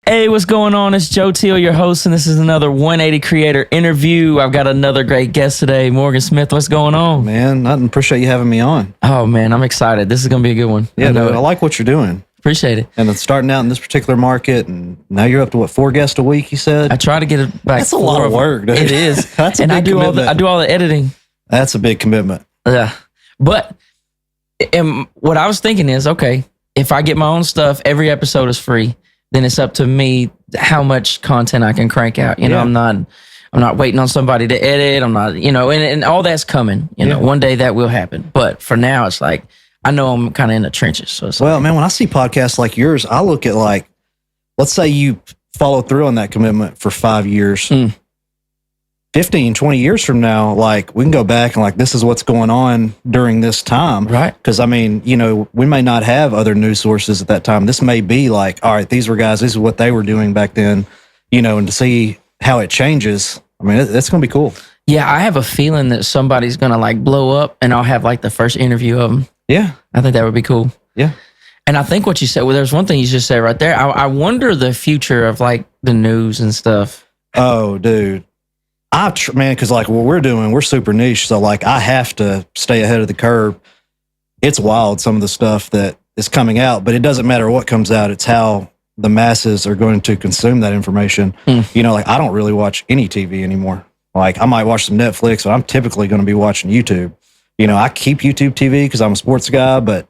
Hey, what's going on? It's Joe Teel, your host, and this is another 180 Creator interview. I've got another great guest today, Morgan Smith. What's going on? Man, I appreciate you having me on. Oh, man, I'm excited. This is going to be a good one. Yeah, dude, I like what you're doing. Appreciate it. And then starting out in this particular market, and now you're up to what, 4 guests a week, you said? I try to get it back. That's a lot of work, dude. It is. That's a and big I do all the editing. That's a big commitment. Yeah. But and what I was thinking is, okay, if I get my own stuff, every episode is free. Then it's up to me how much content I can crank out. You know, I'm not waiting on somebody to edit. I'm not, and all that's coming. You know, one day that will happen. But for now, it's like I know I'm kind of in the trenches. So it's man, when I see podcasts like yours, I look at like, let's say you follow through on that commitment for 5 years. 15, 20 years from now, like we can go back and like, this is what's going on during this time. Right. Because I mean, we may not have other news sources at that time. This may be like, all right, these were guys, this is what they were doing back then, and to see how it changes. I mean, that's going to be cool. Yeah. I have a feeling that somebody's going to like blow up and I'll have like the first interview of them. Yeah. I think that would be cool. Yeah. And I think what you said, there's one thing you just said right there. I wonder the future of like the news and stuff. Oh, dude. Man, because like what we're doing, we're super niche. So like I have to stay ahead of the curve. It's wild, some of the stuff that is coming out, but it doesn't matter what comes out. It's how the masses are going to consume that information. Like I don't really watch any TV anymore. Like I might watch some Netflix, but I'm typically going to be watching YouTube. I keep YouTube TV because I'm a sports guy, but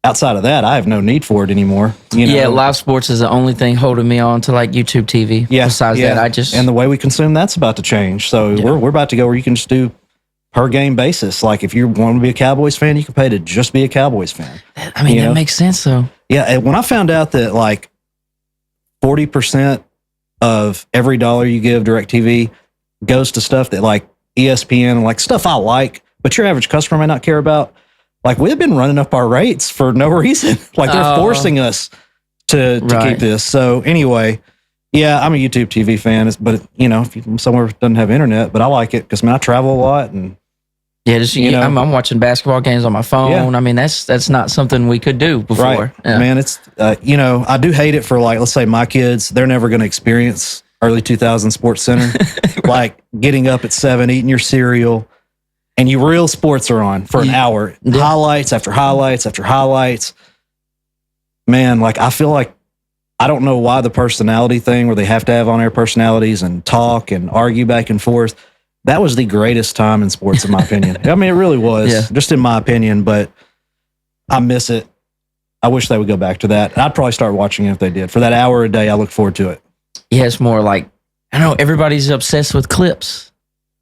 outside of that, I have no need for it anymore. Yeah, live sports is the only thing holding me on to like YouTube TV. Yeah. Besides that, and the way we consume that's about to change. So we're about to go where you can just do per game basis. Like if you want to be a Cowboys fan, you can pay to just be a Cowboys fan. I mean, that makes sense though. Yeah. And when I found out that like 40% of every dollar you give DirecTV goes to stuff that like ESPN and like stuff I like, but your average customer may not care about. Like we've been running up our rates for no reason. Like they're forcing us to keep this. So anyway, yeah, I'm a YouTube TV fan, but if somewhere doesn't have internet, but I like it because I travel a lot and I'm watching basketball games on my phone. Yeah. I mean, that's not something we could do before. Right. Yeah. Man, it's I do hate it for like, let's say my kids, they're never going to experience early 2000 Sports Center, right. Like getting up at 7, eating your cereal. And real sports are on for an hour. Yeah. Highlights after highlights after highlights. Man, like I feel like I don't know why the personality thing where they have to have on-air personalities and talk and argue back and forth. That was the greatest time in sports, in my opinion. I mean, it really was, just in my opinion, but I miss it. I wish they would go back to that. And I'd probably start watching it if they did. For that hour a day, I look forward to it. Yeah, it's more like, I know everybody's obsessed with clips.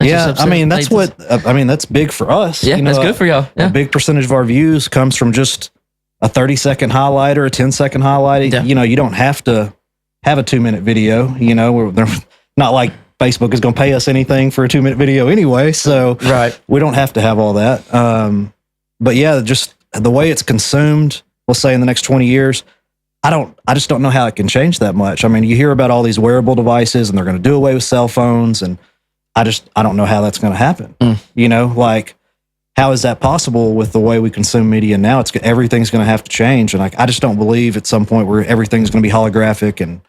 That's that's big for us. Yeah, that's good for y'all. Yeah. A big percentage of our views comes from just a 30-second highlight or a 10-second highlight. Yeah. You don't have to have a 2-minute video. They're not like Facebook is going to pay us anything for a 2-minute video anyway. So we don't have to have all that. But yeah, just the way it's consumed, we'll say in the next 20 years, I just don't know how it can change that much. I mean, you hear about all these wearable devices and they're going to do away with cell phones and I don't know how that's going to happen. Like how is that possible with the way we consume media now? Everything's going to have to change. And like, I just don't believe at some point where everything's going to be holographic and,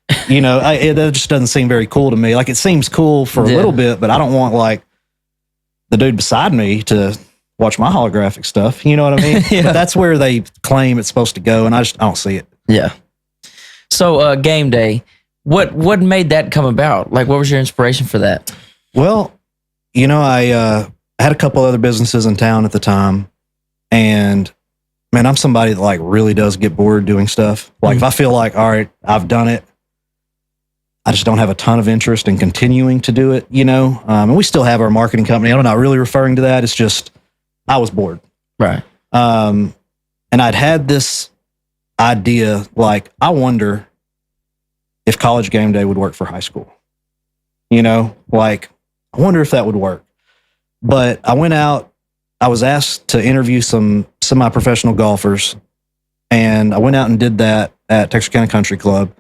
that just doesn't seem very cool to me. Like it seems cool for a little bit, but I don't want like the dude beside me to watch my holographic stuff. You know what I mean? But that's where they claim it's supposed to go. And I don't see it. Yeah. So, Game Day, what made that come about? Like, what was your inspiration for that? Well, I had a couple other businesses in town at the time, and man, I'm somebody that like really does get bored doing stuff. Like if I feel like, all right, I've done it, I just don't have a ton of interest in continuing to do it, and we still have our marketing company. I'm not really referring to that. It's just, I was bored. Right. And I'd had this idea, like, I wonder if college game day would work for high school. Like, I wonder if that would work. But I went out, I was asked to interview some semi-professional golfers, and I went out and did that at Texarkana Country Club.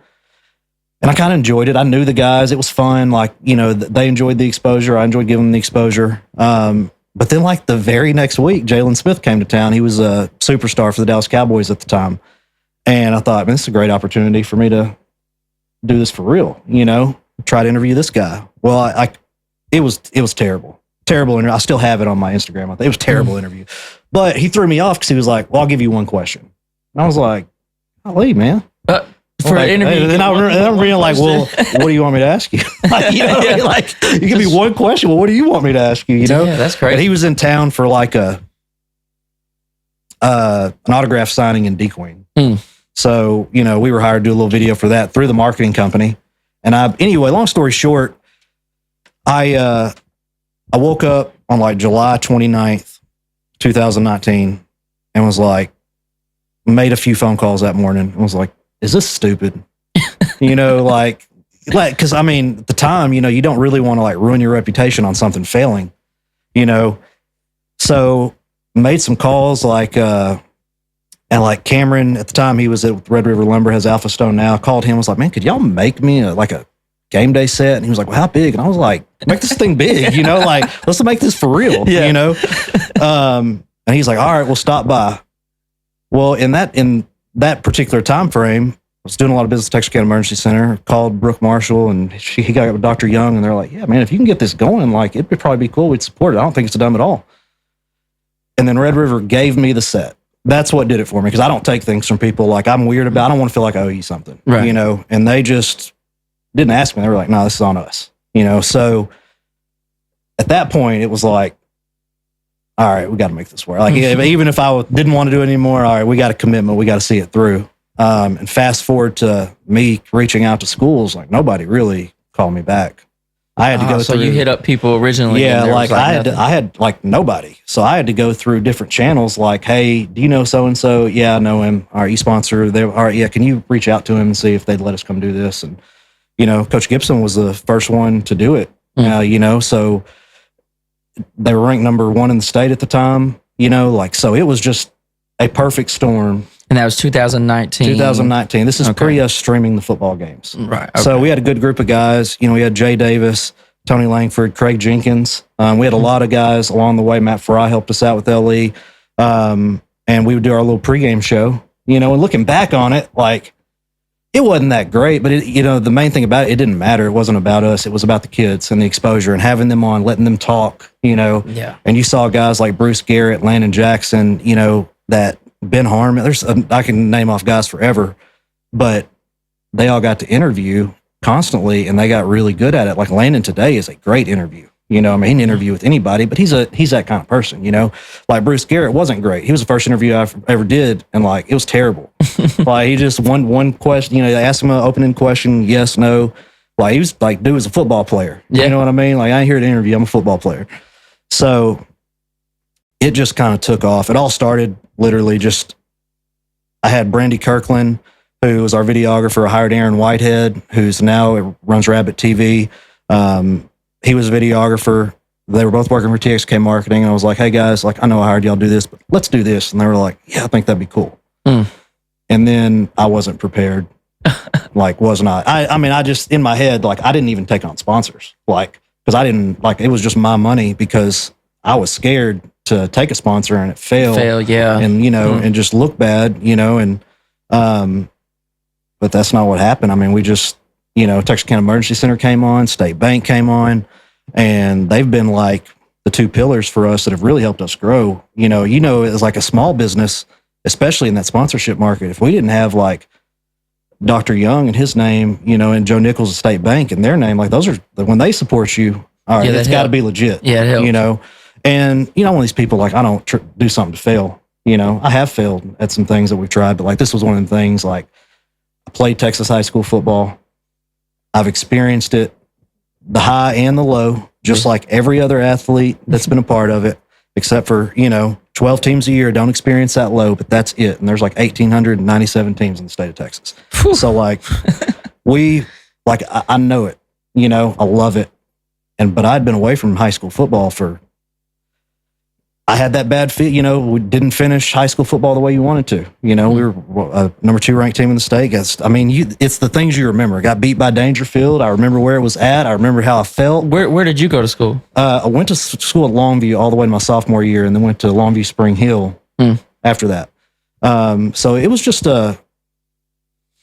And I kind of enjoyed it. I knew the guys. It was fun. Like, they enjoyed the exposure. I enjoyed giving them the exposure. But then like the very next week, Jalen Smith came to town. He was a superstar for the Dallas Cowboys at the time. And I thought, man, this is a great opportunity for me to do this for real, try to interview this guy. Well, it was terrible. And I still have it on my Instagram. It was a terrible interview, but he threw me off because he was like, well, I'll give you one question. And I was like, golly, man. For an interview. And then I'm being like, well, what do you want me to ask you? Like, you know what I mean? Like, you give me one question. Well, what do you want me to ask you? Yeah, that's crazy. But he was in town for like an autograph signing in DeQueen. So, we were hired to do a little video for that through the marketing company. And anyway, long story short, I woke up on like July 29th, 2019, and was like, made a few phone calls that morning and was like, is this stupid? Like, cause I mean, at the time, you don't really want to like ruin your reputation on something failing, so made some calls and like Cameron at the time, he was at Red River Lumber, has Alpha Stone now. Called him, was like, man, could y'all make me a game day set? And he was like, well, how big? And I was like, make this thing big, like let's make this for real, and he's like, all right, we'll stop by. Well, in that particular time frame, I was doing a lot of business at Texarkana Emergency Center, called Brooke Marshall, and he got with Dr. Young, and they're like, yeah, man, if you can get this going, like, it'd probably be cool. We'd support it. I don't think it's dumb at all. And then Red River gave me the set. That's what did it for me, because I don't take things from people like I'm weird about. I don't want to feel like I owe you something, right. And they just didn't ask me. They were like, no, this is on us, So at that point, it was like, all right, we got to make this work. Like, even if I didn't want to do it anymore, all right, we got a commitment. We got to see it through. And fast forward to me reaching out to schools, like nobody really called me back. I had to go so through. You hit up people originally. Yeah, like I had like nobody. So I had to go through different channels. Like, hey, do you know so and so? Yeah, I know him. All right, you sponsor. All right, yeah. Can you reach out to him and see if they'd let us come do this? And Coach Gibson was the first one to do it. So they were ranked number 1 in the state at the time. So it was just a perfect storm. And that was 2019. 2019. This is pre us streaming the football games. Right. Okay. So we had a good group of guys. We had Jay Davis, Tony Langford, Craig Jenkins. We had a lot of guys along the way. Matt Fry helped us out with LE. And we would do our little pregame show, and looking back on it, like, it wasn't that great, but the main thing about it didn't matter. It wasn't about us. It was about the kids and the exposure and having them on, letting them talk, Yeah. And you saw guys like Bruce Garrett, Landon Jackson, that Ben Harmon. I can name off guys forever, but they all got to interview constantly and they got really good at it. Like Landon today is a great interview. He can interview with anybody, but he's that kind of person, Like Bruce Garrett wasn't great. He was the first interview I ever did, and like it was terrible. Like he just one question, they asked him an opening question, yes, no. Like he was like, dude was a football player. Yeah. You know what I mean? Like I ain't here to interview, I'm a football player. So it just kind of took off. It all started literally I had Brandy Kirkland, who was our videographer. I hired Aaron Whitehead, who's now runs Rabbit TV. He was a videographer. They were both working for TXK Marketing. And I was like, hey guys, like I know I hired y'all to do this, but let's do this. And they were like, yeah, I think that'd be cool. And then I wasn't prepared. Like was not. I mean, I just in my head, like I didn't even take on sponsors. Like, because I didn't like it was just my money because I was scared to take a sponsor and it failed. Yeah. And and just look bad, and but that's not what happened. I mean, we just Texarkana Emergency Center came on, State Bank came on, and they've been like the 2 pillars for us that have really helped us grow. As like a small business, especially in that sponsorship market, if we didn't have like Dr. Young and his name, and Joe Nichols of State Bank and their name, like those are when they support you. All right, it's got to be legit. Yeah, it helps. And one of these people like I don't do something to fail. I have failed at some things that we've tried, but like this was one of the things. Like I played Texas high school football. I've experienced it, the high and the low, just like every other athlete that's been a part of it, except for, 12 teams a year don't experience that low, but that's it. And there's like 1,897 teams in the state of Texas. Whew. So like I know it, I love it. But I'd been away from high school football I had that bad fit, we didn't finish high school football the way you wanted to. We were a number 2 ranked team in the state. It's the things you remember. I got beat by Dangerfield. I remember where it was at. I remember how I felt. Where did you go to school? I went to school at Longview all the way to my sophomore year and then went to Longview Spring Hill after that. So it was just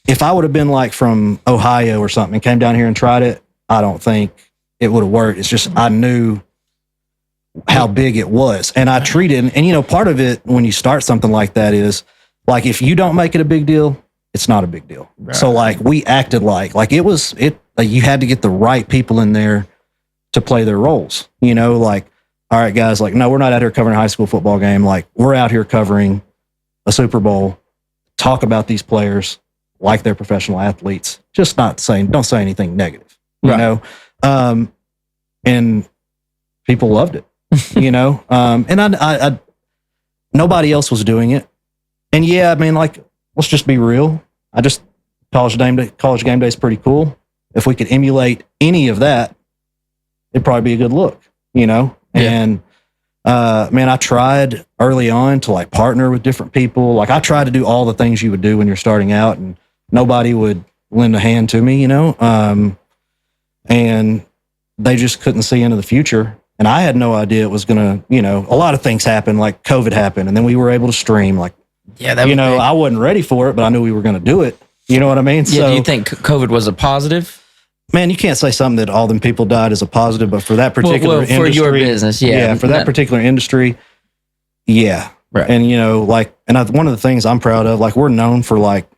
if I would have been like from Ohio or something and came down here and tried it, I don't think it would have worked. It's just I knew how big it was. And I treated, and you know, part of it when you start something like that is like if you don't make it a big deal, it's not a big deal. Right. So like we acted like you had to get the right people in there to play their roles. You know, like, all right, guys, like, no, we're not out here covering a high school football game. Like, we're out here covering a Super Bowl, talk about these players like they're professional athletes, just don't say anything negative, you know? And people loved it, you know? And I nobody else was doing it. And yeah, I mean, like, let's just be real. College game day is pretty cool. If we could emulate any of that, it'd probably be a good look, you know? Yeah. And, man, I tried early on to like partner with different people. Like I tried to do all the things you would do when you're starting out, and nobody would lend a hand to me, you know? And they just couldn't see into the future. And I had no idea it was going to, you know, a lot of things happened, like COVID happened, and then we were able to stream. Like, yeah, that, you know, I wasn't ready for it, but I knew we were going to do it. You know what I mean? Yeah. So, do you think COVID was a positive? Man, you can't say something that all them people died is a positive, but for that particular industry, for your business, yeah, for that particular industry, yeah. Right. And you know, like, one of the things I'm proud of, like, we're known for like,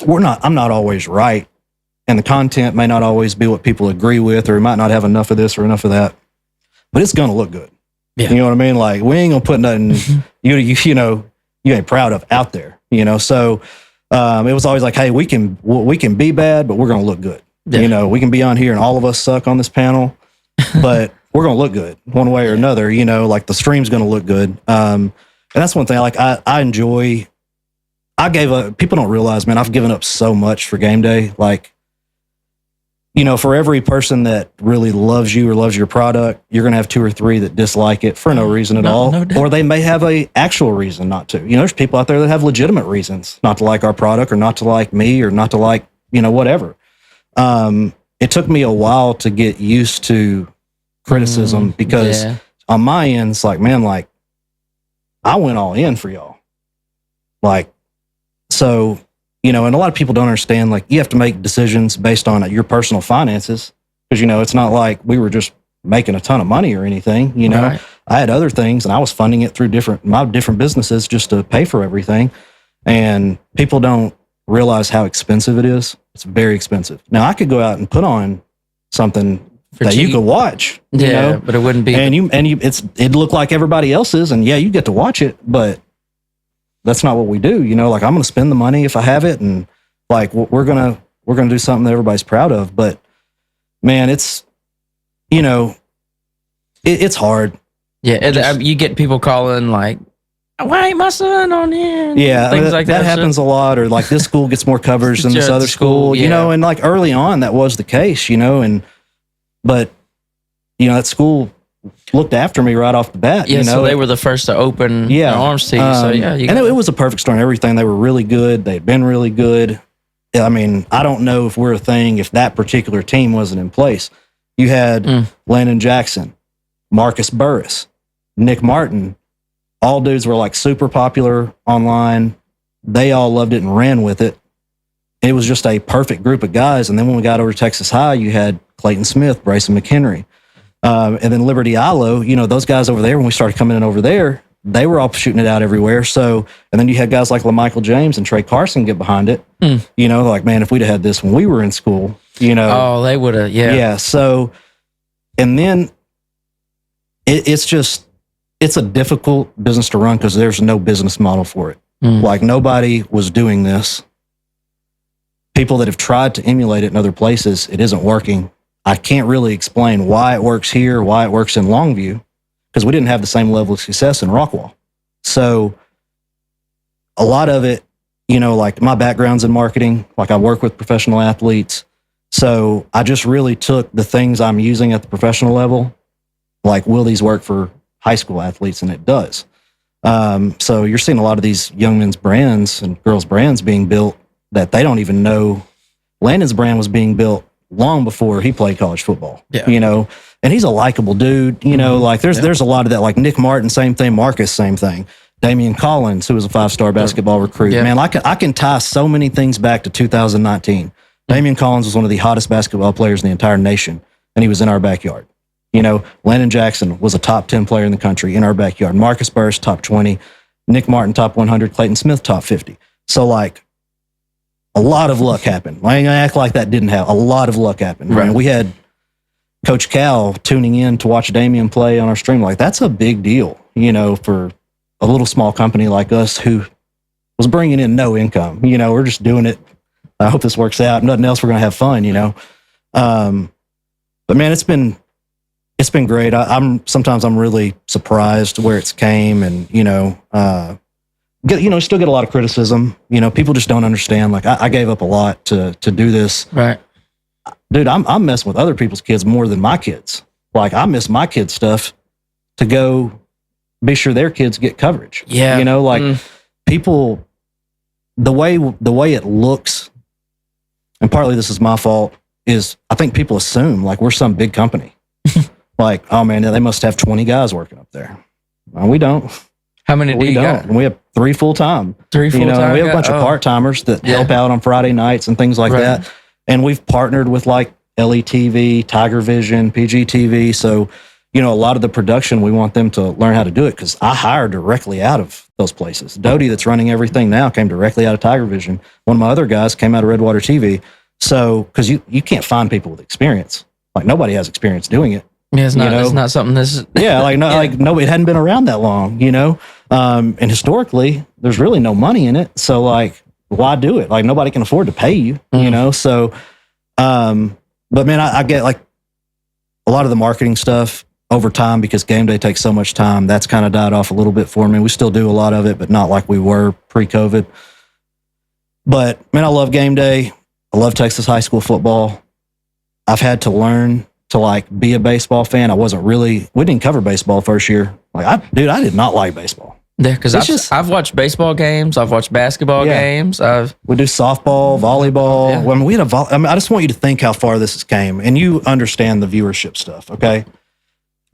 I'm not always right, and the content may not always be what people agree with, or we might not have enough of this or enough of that, but it's gonna look good. Yeah. You know what I mean? Like, we ain't gonna put nothing you know you ain't proud of out there. You know, so it was always like, hey, we can be bad, but we're gonna look good. Yeah. You know, we can be on here and all of us suck on this panel, but we're going to look good one way or another. You know, like the stream's going to look good. And that's one thing. Like I enjoy. People don't realize, man, I've given up so much for game day. Like, you know, for every person that really loves you or loves your product, you're going to have 2 or 3 that dislike it for no reason at all, or they may have a actual reason not to. You know, there's people out there that have legitimate reasons not to like our product, or not to like me, or not to like, you know, whatever. It took me a while to get used to criticism because on my end, it's like, man, like I went all in for y'all. Like, so, you know, and a lot of people don't understand, like, you have to make decisions based on your personal finances. Cause you know, it's not like we were just making a ton of money or anything, you know. Right. I had other things and I was funding it through my different businesses just to pay for everything. And people don't realize how expensive it is. It's very expensive. Now I could go out and put on something that cheap. You could watch, you know? But it wouldn't be, it'd look like everybody else's, and yeah, you get to watch it, but that's not what we do. You know, like, I'm going to spend the money if I have it, and like we're going to do something that everybody's proud of. But man, it's, you know, it's hard. Yeah. You get people calling like, why ain't my son on here? Yeah, things like that happens a lot. Or like, this school gets more coverage than this other school, you know, and like early on that was the case, you know, but you know, that school looked after me right off the bat. Yeah, you know? So they were the first to open their arms to you. So yeah, and it was a perfect start and everything. They were really good. They'd been really good. I mean, I don't know if we're a thing if that particular team wasn't in place. You had Landon Jackson, Marcus Burris, Nick Martin. All dudes were like super popular online. They all loved it and ran with it. It was just a perfect group of guys. And then when we got over to Texas High, you had Clayton Smith, Brayson McHenry, and then Liberty Ilo. You know, those guys over there, when we started coming in over there, they were all shooting it out everywhere. So, and then you had guys like LaMichael James and Trey Carson get behind it. You know, like, man, if we'd have had this when we were in school, you know. Oh, they would have, yeah. Yeah, so, and then it's a difficult business to run because there's no business model for it. Like, nobody was doing this. People that have tried to emulate it in other places, it isn't working. I can't really explain why it works here, why it works in Longview, because we didn't have the same level of success in Rockwall. So a lot of it, you know, like my background's in marketing, like I work with professional athletes. So I just really took the things I'm using at the professional level, like, will these work for high school athletes? And it does. So you're seeing a lot of these young men's brands and girls' brands being built that they don't even know. Landon's brand was being built long before he played college football, you know, and he's a likable dude, you know, like there's a lot of that, like Nick Martin, same thing, Marcus, same thing. Damian Collins, who was a 5-star basketball recruit. Yeah. Man, I can tie so many things back to 2019. Damian Collins was one of the hottest basketball players in the entire nation, and he was in our backyard. You know, Landon Jackson was a top 10 player in the country in our backyard. Marcus Burris, top 20. Nick Martin, top 100. Clayton Smith, top 50. So, like, a lot of luck happened. I ain't gonna act like that didn't happen. A lot of luck happened. Right. We had Coach Cal tuning in to watch Damian play on our stream. Like, that's a big deal, you know, for a little small company like us who was bringing in no income. You know, we're just doing it. I hope this works out. Nothing else. We're going to have fun, you know. But man, it's been great. Sometimes I'm really surprised where it's came, and still get a lot of criticism. You know, people just don't understand. Like, I gave up a lot to do this. Right, dude. I'm messing with other people's kids more than my kids. Like, I miss my kids' stuff to go be sure their kids get coverage. Yeah, you know, like people, the way it looks, and partly this is my fault, is I think people assume like we're some big company. Like, oh man, they must have 20 guys working up there. Well, we don't. How many do you got? We have 3 full-time. 3 full-time. We have a bunch of part-timers that help out on Friday nights and things like that. And we've partnered with like LETV, Tiger Vision, PGTV. So, you know, a lot of the production, we want them to learn how to do it, because I hire directly out of those places. Dodie, that's running everything now, came directly out of Tiger Vision. One of my other guys came out of Redwater TV. So, because you can't find people with experience. Like, nobody has experience doing it. Yeah, it's not something this. Yeah, like nobody, it hadn't been around that long, you know. And historically, there's really no money in it. So, like, why do it? Like, nobody can afford to pay you, you know. So, but man, I get like a lot of the marketing stuff over time, because game day takes so much time. That's kind of died off a little bit for me. We still do a lot of it, but not like we were pre-COVID. But man, I love game day. I love Texas high school football. I've had to learn to like be a baseball fan. We didn't cover baseball first year. Like, I did not like baseball. Yeah, because I've watched baseball games. I've watched basketball games. We do softball, volleyball. Yeah. When we had I just want you to think how far this has came, and you understand the viewership stuff, okay?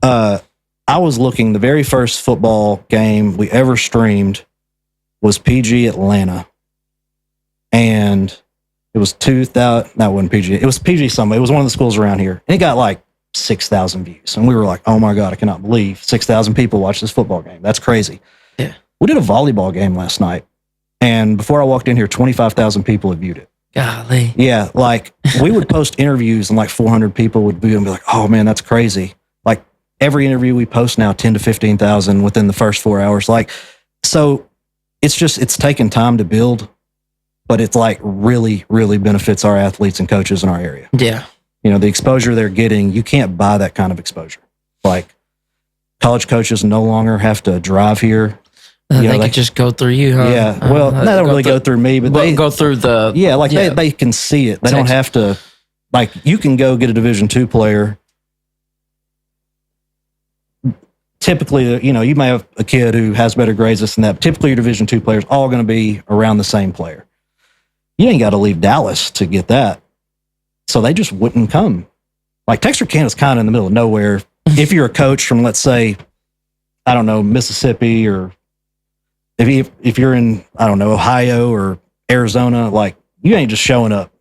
I was looking, the very first football game we ever streamed was PG Atlanta. And it was 2,000, that wasn't PG. It was PG somewhere. It was one of the schools around here. And it got like 6,000 views. And we were like, oh my God, I cannot believe 6,000 people watched this football game. That's crazy. Yeah. We did a volleyball game last night. And before I walked in here, 25,000 people had viewed it. Golly. Yeah. Like, we would post interviews and like 400 people would view and be like, oh man, that's crazy. Like, every interview we post now, 10 to 15,000 within the first 4 hours. Like, so it's taken time to build. But it's like really, really benefits our athletes and coaches in our area. Yeah. You know, the exposure they're getting, you can't buy that kind of exposure. Like, college coaches no longer have to drive here. They can just go through you, huh? Yeah. Well, they don't really go through me, but they go through the. Yeah, like they can see it. They don't have to. Like, you can go get a Division II player. Typically, you know, you may have a kid who has better grades than that. But typically, your Division II players all going to be around the same player. You ain't got to leave Dallas to get that. So they just wouldn't come. Like, Texarkana's kind of in the middle of nowhere. If you're a coach from, let's say, I don't know, Mississippi, or if you're in, I don't know, Ohio or Arizona, like, you ain't just showing up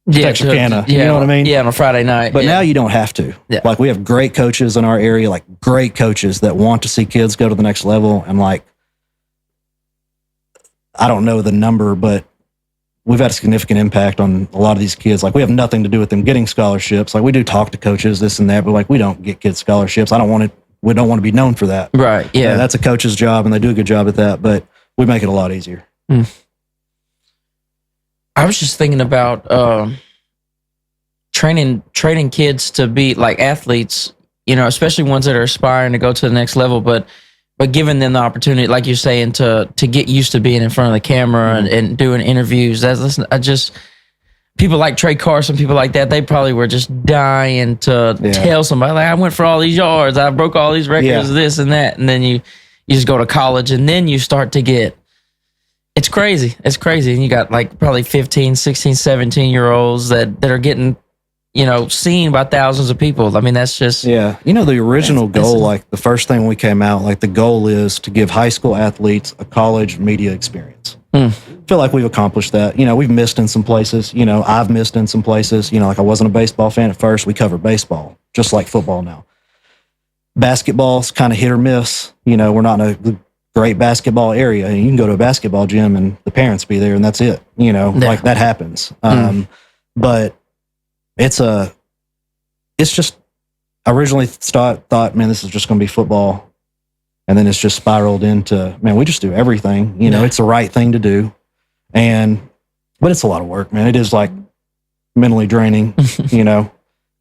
to Texarkana. You know what I mean? Yeah, on a Friday night. But now you don't have to. Yeah. Like, we have great coaches in our area, like great coaches that want to see kids go to the next level. And like, I don't know the number, but we've had a significant impact on a lot of these kids. Like, we have nothing to do with them getting scholarships. Like, we do talk to coaches, this and that, but like, we don't get kids scholarships. We don't want to be known for that. Right. Yeah. That's a coach's job, and they do a good job at that, but we make it a lot easier. I was just thinking about training kids to be like athletes, you know, especially ones that are aspiring to go to the next level, but giving them the opportunity, like you're saying, to get used to being in front of the camera and doing interviews. People like Trey Carson, people like that, they probably were just dying to tell somebody, like, I went for all these yards, I broke all these records, this and that. And then you just go to college, and then you start to get, it's crazy. And you got like probably 15, 16, 17-year-olds that are getting seen by thousands of people. I mean, that's just the original goal, like the first thing we came out, like the goal is to give high school athletes a college media experience. I feel like we've accomplished that. We've missed in some places. I've missed in some places. Like I wasn't a baseball fan at first. We cover baseball, just like football now. Basketball's kind of hit or miss. We're not in a great basketball area. You can go to a basketball gym and the parents be there and that's it. Like that happens. But it's just, I originally thought, man, this is just going to be football. And then it's just spiraled into, man, we just do everything. It's the right thing to do. But it's a lot of work, man. It is like mentally draining.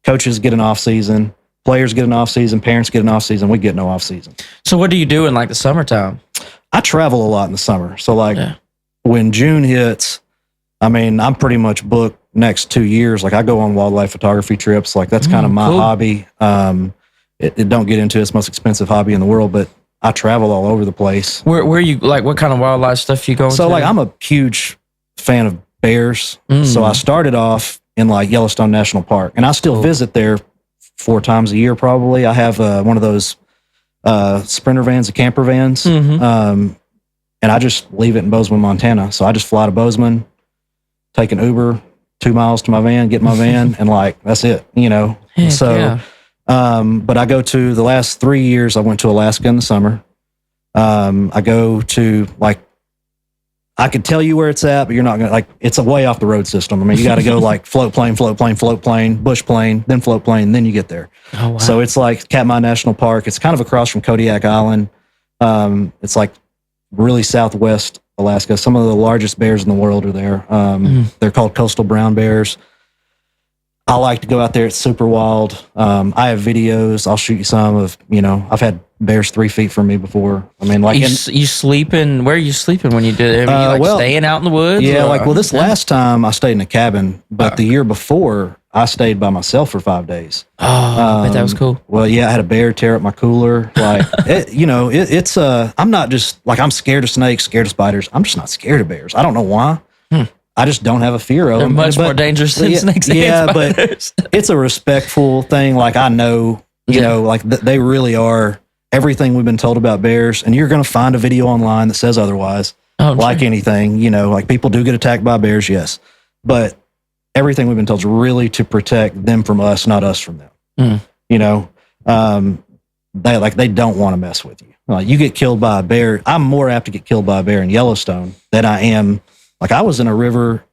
Coaches get an off season, players get an off season, parents get an off season. We get no off season. So what do you do in like the summertime? I travel a lot in the summer. So when June hits, I mean, I'm pretty much booked next 2 years. Like I go on wildlife photography trips. Like that's kind of my hobby. It don't get into it. It's the most expensive hobby in the world, but I travel all over the place. Where you like? What kind of wildlife stuff you going? So like I'm a huge fan of bears. So I started off in like Yellowstone National Park, and I still visit there 4 times a year probably. I have one of those Sprinter vans, the camper vans, and I just leave it in Bozeman, Montana. So I just fly to Bozeman, take an Uber 2 miles to my van, get my van, and like that's it. Heck, so. Yeah. But I go to the last 3 years, I went to Alaska in the summer. I go to like, I could tell you where it's at, but you're not going to it's a way off the road system. I mean, you got to go like float plane, bush plane, then float plane, then you get there. Oh, wow. So it's like Katmai National Park. It's kind of across from Kodiak Island. It's like really southwest Alaska. Some of the largest bears in the world are there. They're called coastal brown bears. I like to go out there. It's super wild. I have videos. I'll shoot you some of, I've had bears 3 feet from me before. I mean, like you sleeping? Where are you sleeping when you do it? Are you staying out in the woods? Yeah, this last time I stayed in a cabin, but the year before I stayed by myself for 5 days. Oh, I bet that was cool. Well, yeah, I had a bear tear up my cooler. Like, it's I'm not just like I'm scared of snakes, scared of spiders. I'm just not scared of bears. I don't know why. I just don't have a fear of them. They're much more dangerous than snakes and spiders. But it's a respectful thing. Like I know, like they really are everything we've been told about bears. And you're going to find a video online that says otherwise. Like anything, like people do get attacked by bears, yes. But everything we've been told is really to protect them from us, not us from them. They don't want to mess with you. Like you get killed by a bear. I'm more apt to get killed by a bear in Yellowstone than I am. Like I was in a river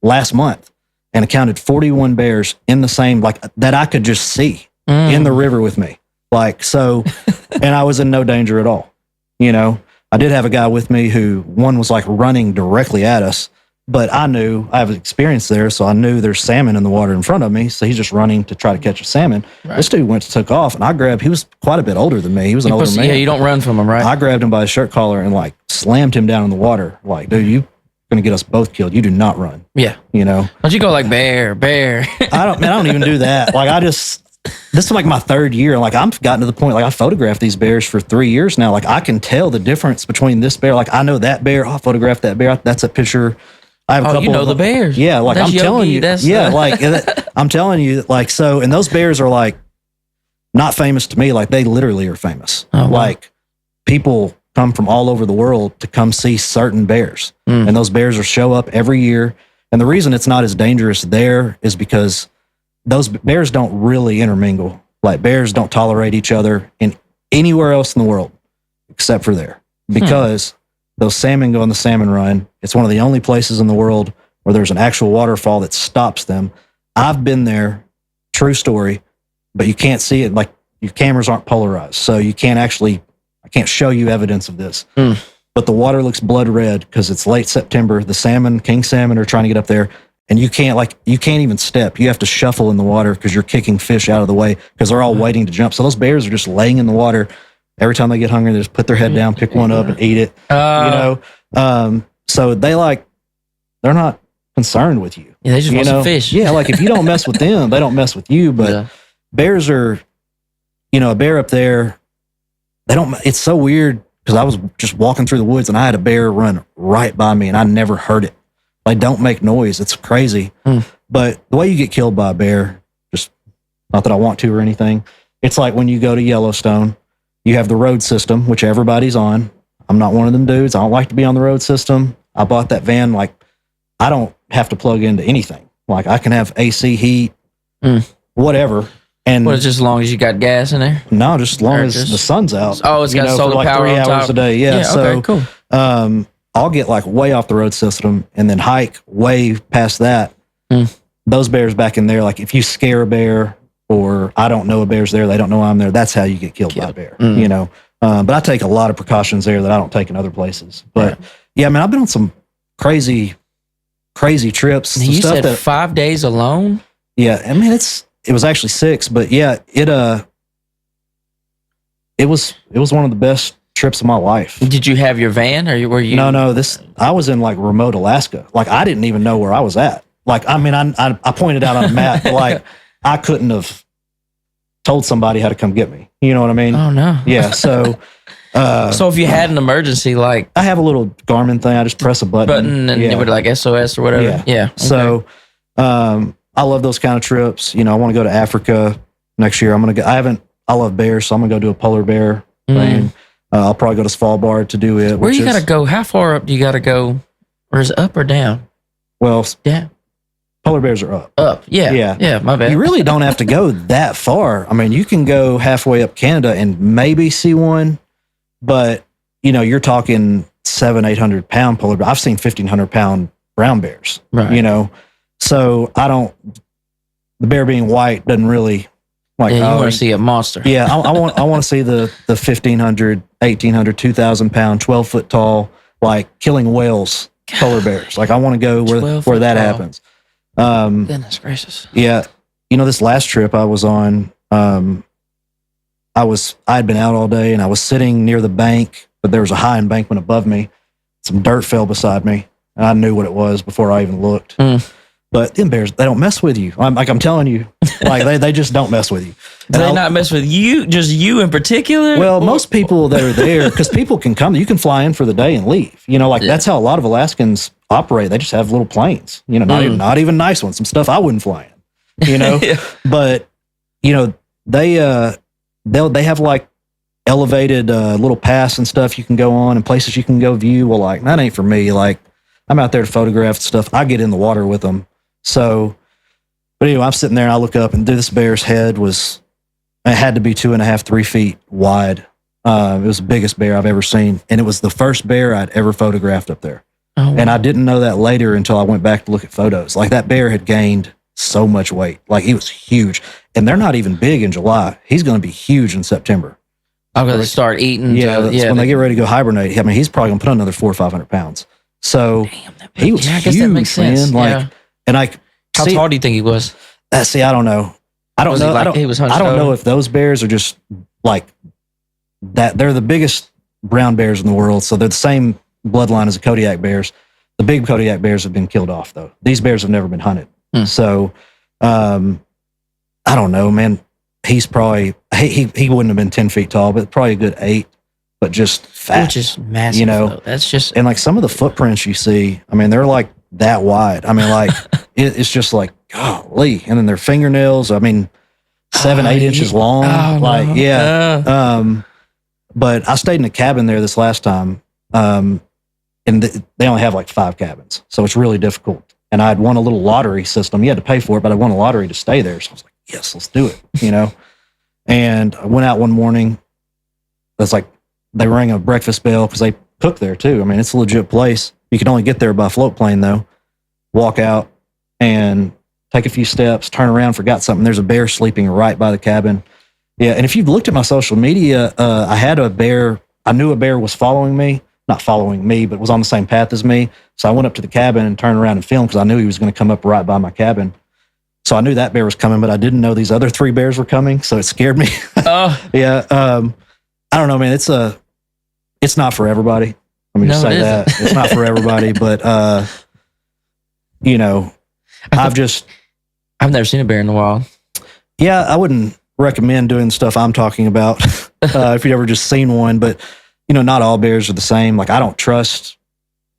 last month and I counted 41 bears in the same, like that I could just see in the river with me. Like, so, and I was in no danger at all. I did have a guy with me who one was like running directly at us, but I have experience there. So I knew there's salmon in the water in front of me. So he's just running to try to catch a salmon. Right. This dude took off and he was quite a bit older than me. He was an older man. Yeah, you don't run from him, right? I grabbed him by his shirt collar and like slammed him down in the water. Like, dude, you going to get us both killed. You do not run. Yeah. Don't you go like bear. I don't even do that. Like this is like my 3rd year. Like I've gotten to the point, like I photographed these bears for 3 years now. Like I can tell the difference between this bear. Like I know that bear. I photographed that bear. That's a picture. I have a couple the bears. Yeah. Like I'm telling you. I'm telling you like, so, and those bears are like not famous to me. Like they literally are famous. Oh, wow. Like people come from all over the world to come see certain bears. And those bears will show up every year. And the reason it's not as dangerous there is because those bears don't really intermingle. Like bears don't tolerate each other in anywhere else in the world except for there. Because those salmon go on the salmon run. It's one of the only places in the world where there's an actual waterfall that stops them. I've been there, true story, but you can't see it. Like your cameras aren't polarized. So you can't I can't show you evidence of this, but the water looks blood red because it's late September. The king salmon are trying to get up there and you can't even step. You have to shuffle in the water because you're kicking fish out of the way because they're all waiting to jump. So those bears are just laying in the water. Every time they get hungry, they just put their head down, pick one up and eat it, so they're not concerned with you. Yeah, they just want some fish. Yeah. Like if you don't mess with them, they don't mess with you, but bears are, a bear up there, it's so weird because I was just walking through the woods and I had a bear run right by me and I never heard it. They don't make noise. It's crazy. But the way you get killed by a bear Not that I want to or anything. It's like when you go to Yellowstone, you have the road system, which everybody's on. I'm not one of them dudes. I don't like to be on the road system. I bought that van like I don't have to plug into anything. Like I can have AC, heat, whatever. And just as long as you got gas in there? No, just as long as the sun's out. Oh, it's got solar for like power 3 on top. hours a day. Yeah. So, okay, cool. I'll get like way off the road system and then hike way past that. Those bears back in there, like if you scare a bear or I don't know a bear's there, they don't know I'm there, that's how you get killed by a bear, you know. But I take a lot of precautions there that I don't take in other places. But yeah, I mean, I've been on some crazy trips. You said 5 days alone? Yeah, I mean, it was actually 6, but yeah, it was one of the best trips of my life. Did you have your van or were you? No, I was in like remote Alaska. Like I didn't even know where I was at. Like, I mean, I pointed out on a map, but like I couldn't have told somebody how to come get me. You know what I mean? Oh no. Yeah. So, so if you had an emergency, like I have a little Garmin thing. I just press a button and it would like SOS or whatever. Yeah. Okay. So, I love those kind of trips. You know, I want to go to Africa next year. I love bears, so I'm gonna go do a polar bear thing. I'll probably go to Svalbard to do it. Where you gotta go? How far up do you gotta go? Or is it up or down? Well, yeah, polar bears are up. Up, yeah. My bad. You really don't have to go that far. I mean, you can go halfway up Canada and maybe see one, but you know, you're talking 700-800 pound polar bear. I've seen 1,500 pound brown bears. Right. You know, so the bear being white doesn't really like. Yeah, you want to see a monster. Yeah, I want to see the 1,500, 1,800, 2,000 pound, 12-foot tall, like killing whales, polar bears. Like I want to go where that happens. Goodness gracious. Yeah, you know, this last trip I was on, I'd been out all day and I was sitting near the bank, but there was a high embankment above me. Some dirt fell beside me, and I knew what it was before I even looked. But them bears, they don't mess with you. I'm telling you, like they just don't mess with you. Do they not mess with you? Just you in particular? Well, most people that are there, because people can come, you can fly in for the day and leave. You know, like that's how a lot of Alaskans operate. They just have little planes. You know, not even nice ones. Some stuff I wouldn't fly in. You know, but you know they have like elevated little paths and stuff you can go on and places you can go view. Well, like that ain't for me. Like I'm out there to photograph stuff. I get in the water with them. So, but anyway, I'm sitting there and I look up and this bear's head it had to be 2.5, 3 feet wide. It was the biggest bear I've ever seen. And it was the first bear I'd ever photographed up there. Oh, wow. And I didn't know that later until I went back to look at photos. Like that bear had gained so much weight. Like he was huge. And they're not even big in July. He's going to be huge in September. I'm going to start eating. When they get ready to go hibernate, I mean, he's probably going to put on another 400 or 500 pounds. So he was huge, that makes sense. Man. Like, how tall do you think he was? See, I don't know. I don't know. I don't know if those bears are just like that. They're the biggest brown bears in the world, so they're the same bloodline as the Kodiak bears. The big Kodiak bears have been killed off, though. These bears have never been hunted. So, I don't know, man. He's probably he wouldn't have been 10 feet tall, but probably a good 8. But just fat, which is massive. You know, though. That's just and like some of the footprints you see. I mean, they're like that wide. I mean, like it's just like golly. And then their fingernails. I mean, 7-8 inches long. But I stayed in a cabin there this last time, and they only have like 5 cabins, so it's really difficult. And I'd won a little lottery system. You had to pay for it, but I won a lottery to stay there. So I was like, yes, let's do it. You know. And I went out one morning. That's like. They rang a breakfast bell because they cook there too. I mean, it's a legit place. You can only get there by float plane though. Walk out and take a few steps, turn around, forgot something. There's a bear sleeping right by the cabin. Yeah, and if you've looked at my social media, I had a bear. I knew a bear was following me. Not following me, but was on the same path as me. So I went up to the cabin and turned around and filmed because I knew he was going to come up right by my cabin. So I knew that bear was coming, but I didn't know these other 3 bears were coming. So it scared me. Yeah. I don't know, man. It's not for everybody. Let me just say that. It's not for everybody, but you know, I've never seen a bear in the wild. Yeah, I wouldn't recommend doing the stuff I'm talking about if you've ever just seen one, but you know, not all bears are the same. Like I don't trust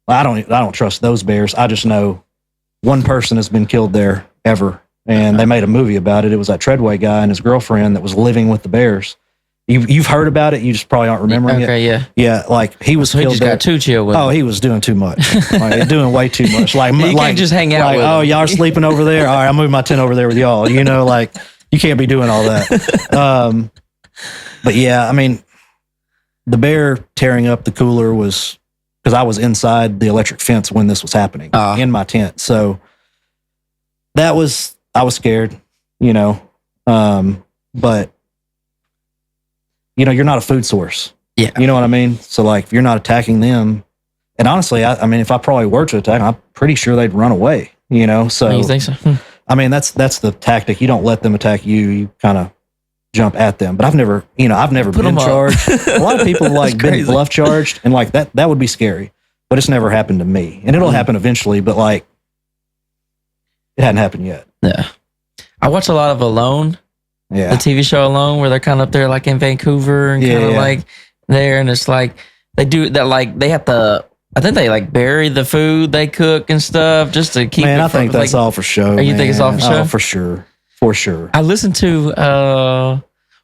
those bears. I just know one person has been killed there ever, and they made a movie about it. It was that Treadway guy and his girlfriend that was living with the bears. You've heard about it. You just probably aren't remembering it. Okay, yeah. Yeah, like he was So he killed just there. got too chill with Oh, he was doing too much. Like, doing way too much. Like, you can't just hang out with oh, him. y'all are sleeping over there? All right, I'll move my tent over there with y'all. You know, like, you can't be doing all that. But yeah, I mean, the bear tearing up the cooler was because I was inside the electric fence when this was happening in my tent. So I was scared, you know. But you know, you're not a food source. Yeah. You know what I mean? So like, if you're not attacking them, and honestly, I mean, if I probably were to attack them, I'm pretty sure they'd run away, you know? So, You think so? I mean, that's the tactic. You don't let them attack you. You kind of jump at them. But I've never been charged. A lot of people like been bluff charged, and like that would be scary, but it's never happened to me. And it'll happen eventually, but like, it hadn't happened yet. Yeah. I watch a lot of Alone. Yeah. The TV show Alone, where they're kind of up there like in Vancouver and kind of like there, and it's like they do that, like they have to, I think they like bury the food they cook and stuff just to keep it. I think that's all for show. You think it's all for show? Oh, for sure. For sure. I listened to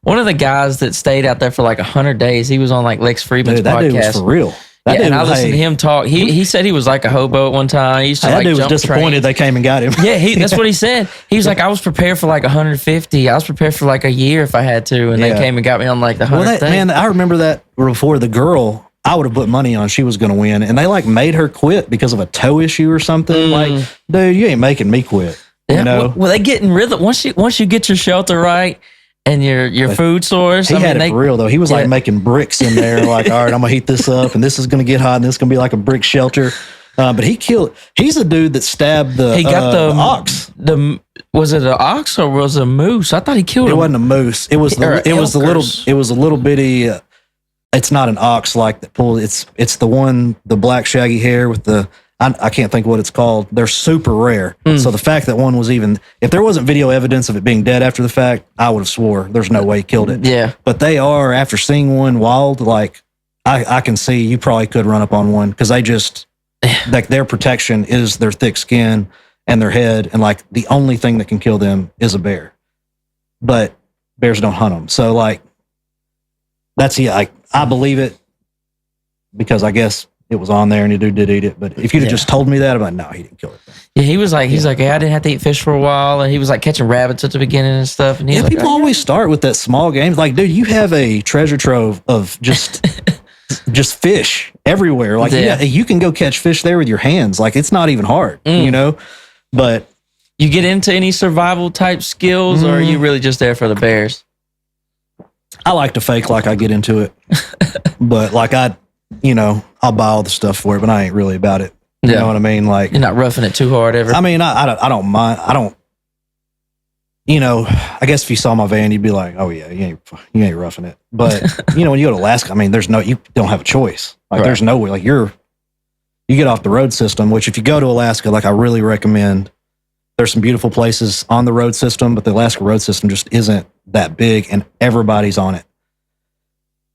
one of the guys that stayed out there for like 100 days. He was on like Lex Friedman's that podcast. Dude was for real. And I listened to him talk. He said he was like a hobo at one time. He used to that like dude was jump disappointed trains. they came and got him. Yeah, that's what he said. He was like, I was prepared for like 150. I was prepared for like a year if I had to, and they came and got me on like the 100th day. Man, I remember that before the girl. I would have put money on she was going to win, and they like made her quit because of a toe issue or something. Like, dude, you ain't making me quit. Yeah, you know? well, they get in rhythm once you get your shelter right and your food source. He had it for real though. He was like making bricks in there. Like, all right, I'm gonna heat this up, and this is gonna get hot, and this is gonna be like a brick shelter. But he's a dude that stabbed the ox. Was it an ox or was it a moose? I thought he killed him. It wasn't a moose. It was a little bitty. It's not an ox like that pull. It's the black shaggy hair with the. I can't think what it's called. They're super rare. So the fact that one was even, if there wasn't video evidence of it being dead after the fact, I would have swore there's no way he killed it. Yeah. But they are, after seeing one wild, like I can see you probably could run up on one because they just, like their protection is their thick skin and their head. And like the only thing that can kill them is a bear. But bears don't hunt them. So like, I believe it because I guess it was on there and the dude did eat it. But if you'd have just told me that, I'm like, no, he didn't kill it. Yeah, he's like, hey, I didn't have to eat fish for a while. And he was like catching rabbits at the beginning and stuff. And he's like, people always start with that small game. Like, dude, you have a treasure trove of just fish everywhere. Like, you can go catch fish there with your hands. Like, it's not even hard, you know? But you get into any survival type skills or are you really just there for the bears? I like to fake like I get into it. But like I'll buy all the stuff for it, but I ain't really about it. You know what I mean? Like, you're not roughing it too hard ever. I mean, I don't mind. I guess if you saw my van, you'd be like, oh yeah, you ain't roughing it. But when you go to Alaska, I mean, you don't have a choice. Like there's no way, like you get off the road system, which if you go to Alaska, like I really recommend, there's some beautiful places on the road system, but the Alaska road system just isn't that big and everybody's on it.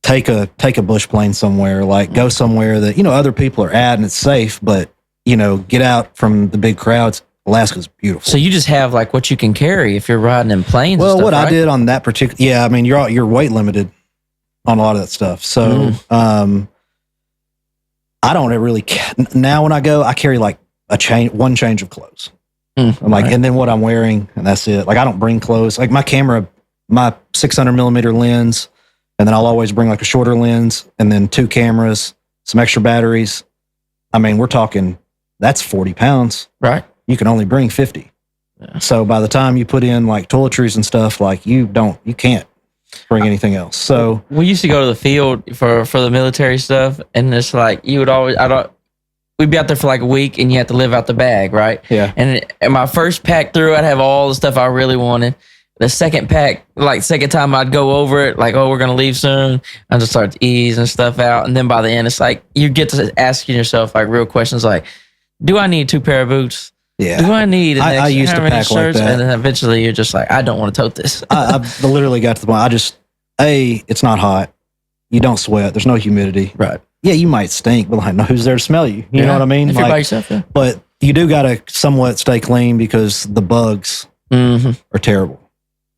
Take a bush plane somewhere, like go somewhere that, other people are at and it's safe, but, get out from the big crowds. Alaska's beautiful. So you just have like what you can carry if you're riding in planes. Well, and stuff, what right? I did on that particular, I mean, you're weight limited on a lot of that stuff. So, I don't really, now when I go, I carry like one change of clothes. I'm like, and then what I'm wearing, and that's it. Like I don't bring clothes. Like my camera, my 600 millimeter lens, and then I'll always bring like a shorter lens and then 2 cameras, some extra batteries. I mean, we're talking, that's 40 pounds. Right. You can only bring 50. Yeah. So by the time you put in like toiletries and stuff, like you can't bring anything else. So we used to go to the field for the military stuff. And it's like, we'd be out there for like a week and you have to live out the bag. Right. Yeah. And my first pack through, I'd have all the stuff I really wanted. The second pack, like second time I'd go over it, like, oh, we're going to leave soon. I just start to ease and stuff out. And then by the end, it's like, you get to asking yourself like real questions like, do I need 2 pair of boots? Yeah. Do I need an extra, I used to pack like that. And then eventually you're just like, I don't want to tote this. I literally got to the point, it's not hot. You don't sweat. There's no humidity. Right. Yeah, you might stink, but like, no, who's there to smell you? You know what I mean? If you're by yourself, yeah. But you do got to somewhat stay clean because the bugs, are terrible.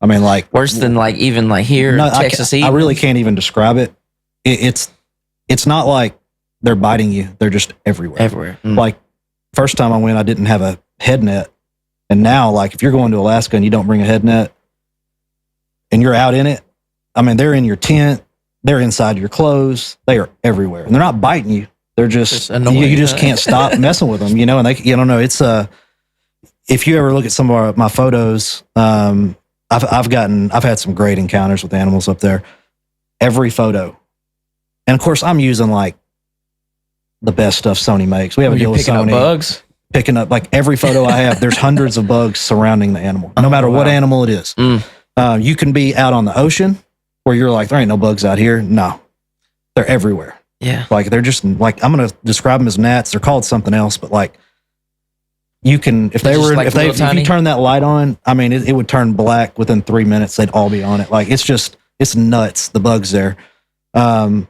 I mean, like worse than like even like here in Texas. I really can't even describe it. It's not like they're biting you; they're just everywhere. Everywhere. Like first time I went, I didn't have a head net, and now like if you're going to Alaska and you don't bring a head net, and you're out in it, I mean they're in your tent, they're inside your clothes, they are everywhere, and they're not biting you. They're just annoying. You just can't stop messing with them, you know. And they, you don't know. It's if you ever look at some of my photos, I've had some great encounters with animals up there. Every photo, and of course, I'm using like the best stuff Sony makes. We have a deal with Sony. Up bugs? Picking up like every photo I have. There's hundreds of bugs surrounding the animal, no matter what animal it is. You can be out on the ocean where you're like, there ain't no bugs out here. No, they're everywhere. Yeah, like they're just like I'm gonna describe them as gnats. They're called something else, but like. You can, if you turn that light on, I mean, it would turn black within 3 minutes. They'd all be on it. Like, it's nuts, the bugs there. So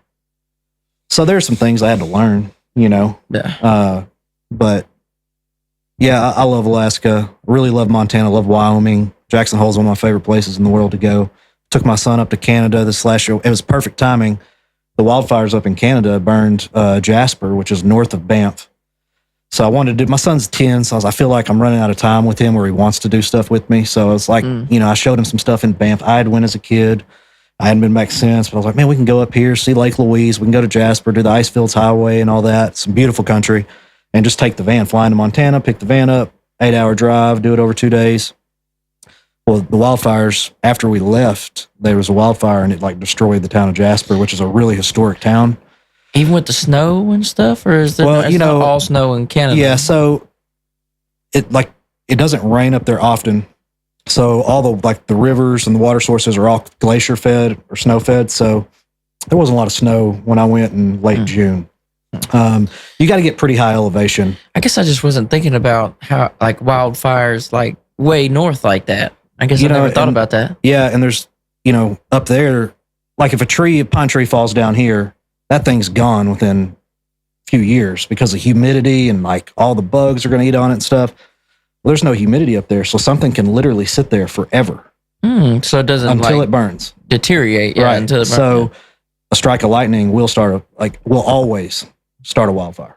there's some things I had to learn, you know. Yeah. But yeah, I love Alaska. Really love Montana. Love Wyoming. Jackson Hole's one of my favorite places in the world to go. Took my son up to Canada this last year. It was perfect timing. The wildfires up in Canada burned Jasper, which is north of Banff. So I wanted to do, my son's 10, so I feel like I'm running out of time with him where he wants to do stuff with me. So it's like, you know, I showed him some stuff in Banff. I had went as a kid. I hadn't been back since, but I was like, man, we can go up here, see Lake Louise. We can go to Jasper, do the Icefields Highway and all that. Some beautiful country. And just take the van, fly into Montana, pick the van up, 8-hour drive, do it over 2 days. Well, the wildfires, after we left, there was a wildfire and it like destroyed the town of Jasper, which is a really historic town. Even with the snow and stuff, or is there not all snow in Canada? Yeah, so it doesn't rain up there often. So all the rivers and the water sources are all glacier fed or snow fed. So there wasn't a lot of snow when I went in late June. You got to get pretty high elevation. I guess I just wasn't thinking about how like wildfires like way north like that. I guess I never thought about that. Yeah, and there's up there, like if a pine tree falls down here. That thing's gone within a few years because of humidity and like all the bugs are going to eat on it and stuff. Well, there's no humidity up there, so something can literally sit there forever. So it doesn't until it burns, deteriorate. Yeah, right. Until it burns. So a strike of lightning will always start a wildfire.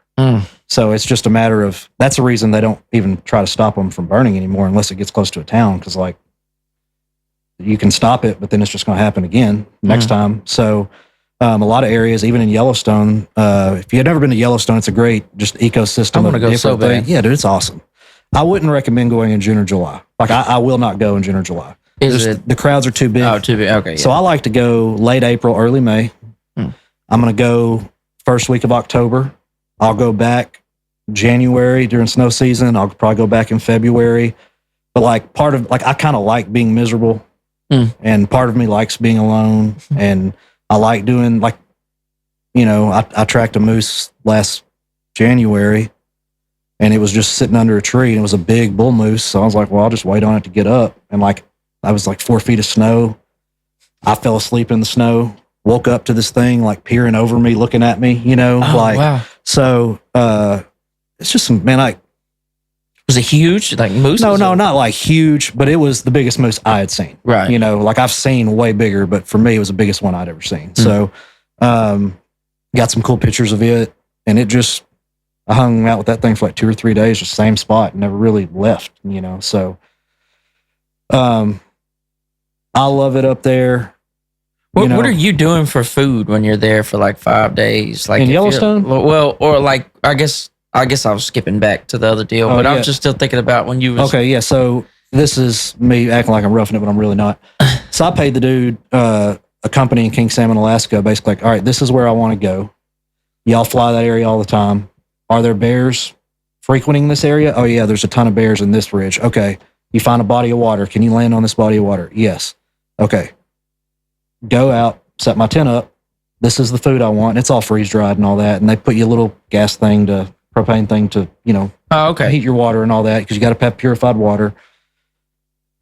So it's just a matter of that's the reason they don't even try to stop them from burning anymore unless it gets close to a town because like you can stop it, but then it's just going to happen again next time. So. A lot of areas, even in Yellowstone, if you've never been to Yellowstone, it's a great just ecosystem. I'm going to go so bad. Yeah, dude, it's awesome. I wouldn't recommend going in June or July. Like, I will not go in June or July. The crowds are too big. Oh, too big. Okay. Yeah. So I like to go late April, early May. I'm going to go first week of October. I'll go back January during snow season. I'll probably go back in February. But like I kind of like being miserable, and part of me likes being alone, and I like doing I tracked a moose last January and it was just sitting under a tree and it was a big bull moose. So I was like, well, I'll just wait on it to get up. And like, I was like 4 feet of snow. I fell asleep in the snow, woke up to this thing like peering over me, looking at me, wow. So, it's just was it huge? Like moose? No, not like huge, but it was the biggest moose I had seen. Right. Like I've seen way bigger, but for me, it was the biggest one I'd ever seen. So, got some cool pictures of it. And I hung out with that thing for like 2 or 3 days, just same spot, never really left, So, I love it up there. What are you doing for food when you're there for like 5 days? Like in Yellowstone? Or like, I guess I was skipping back to the other deal, but I'm just still thinking about when you was... Okay, yeah, so this is me acting like I'm roughing it, but I'm really not. So I paid the dude, a company in King Salmon, Alaska, basically like, all right, this is where I want to go. Y'all fly that area all the time. Are there bears frequenting this area? Oh yeah, there's a ton of bears in this ridge. Okay, you find a body of water. Can you land on this body of water? Yes. Okay. Go out, set my tent up. This is the food I want. It's all freeze dried and all that. And they put you a little propane thing to, heat your water and all that because you got to have purified water.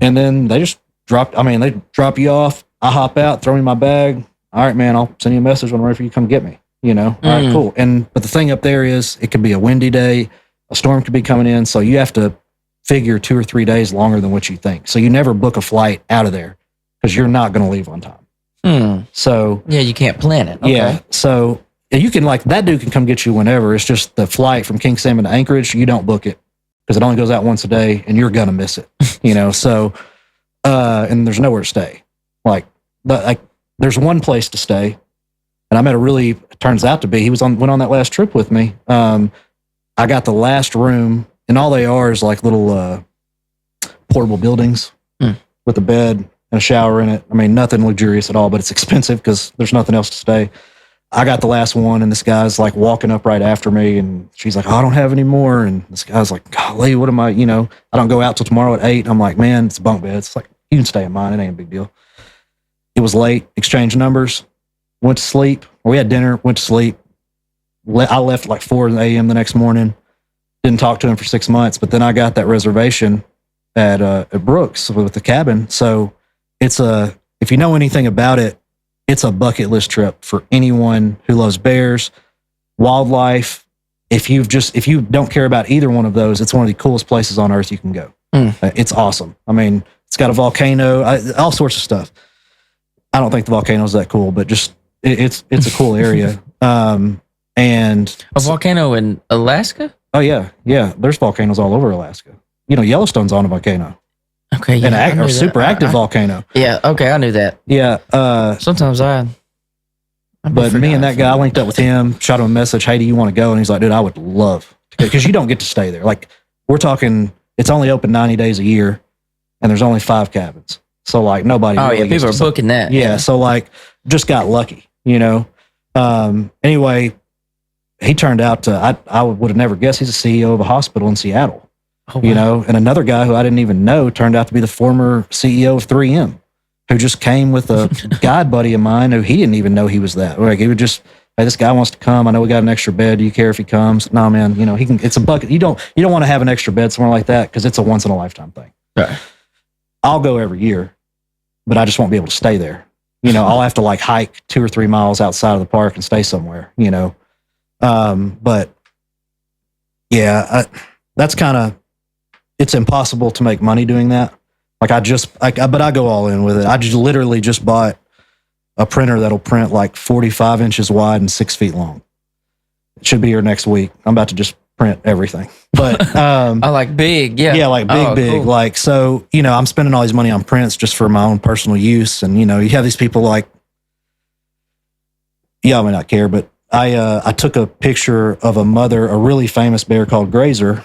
And then they just they drop you off. I hop out, throw me my bag. All right, man, I'll send you a message when I'm ready for you to come get me. All right, cool. But the thing up there is it could be a windy day. A storm could be coming in. So you have to figure 2 or 3 days longer than what you think. So you never book a flight out of there because you're not going to leave on time. So yeah, you can't plan it. Okay. Yeah. So you can that dude can come get you whenever. It's just the flight from King Salmon to Anchorage. You don't book it because it only goes out once a day and you're going to miss it, So, and there's nowhere to stay. There's one place to stay. And I met it turns out to be, he went on that last trip with me. I got the last room, and all they are is like little portable buildings with a bed and a shower in it. I mean, nothing luxurious at all, but it's expensive because there's nothing else to stay. I got the last one, and this guy's like walking up right after me, and she's like, oh, I don't have any more. And this guy's like, golly, what am I, I don't go out till tomorrow at 8. I'm like, man, it's a bunk bed. It's like, you can stay in mine. It ain't a big deal. It was late, exchanged numbers, went to sleep. We had dinner, went to sleep. I left like 4 a.m. the next morning. Didn't talk to him for 6 months, but then I got that reservation at Brooks with the cabin. So it's if you know anything about it, it's a bucket list trip for anyone who loves bears, wildlife. If you don't care about either one of those, it's one of the coolest places on earth you can go. It's awesome. I mean, it's got a volcano, all sorts of stuff. I don't think the volcano's that cool, but just it's a cool area. And a volcano in Alaska? Oh yeah. There's volcanoes all over Alaska. Yellowstone's on a volcano. Okay, yeah, and a super active volcano. Yeah, okay, I knew that. Yeah. Sometimes but me and that guy, I linked up with him, shot him a message, hey, do you want to go? And he's like, dude, I would love to go. Because you don't get to stay there. Like, we're talking, it's only open 90 days a year, and there's only 5 cabins. So, like, nobody. Oh, really yeah, people are booking that. Yeah, so, like, just got lucky, Anyway, he turned out to, I would have never guessed he's a CEO of a hospital in Seattle. Oh, wow. And another guy who I didn't even know turned out to be the former CEO of 3M, who just came with a guide buddy of mine who he didn't even know he was that. Like, he would just, hey, this guy wants to come. I know we got an extra bed. Do you care if he comes? No, man, he can, it's a bucket. You don't want to have an extra bed somewhere like that because it's a once in a lifetime thing. Right. I'll go every year, but I just won't be able to stay there. I'll have to like hike 2 or 3 miles outside of the park and stay somewhere, But yeah, that's kind of, it's impossible to make money doing that. Like but I go all in with it. I literally just bought a printer that'll print like 45 inches wide and 6 feet long. It should be here next week. I'm about to just print everything. But I like big, yeah. Yeah, like big. Cool. Like, so, I'm spending all this money on prints just for my own personal use. And, you have these people like, y'all may not care, but I took a picture of a really famous bear called Grazer.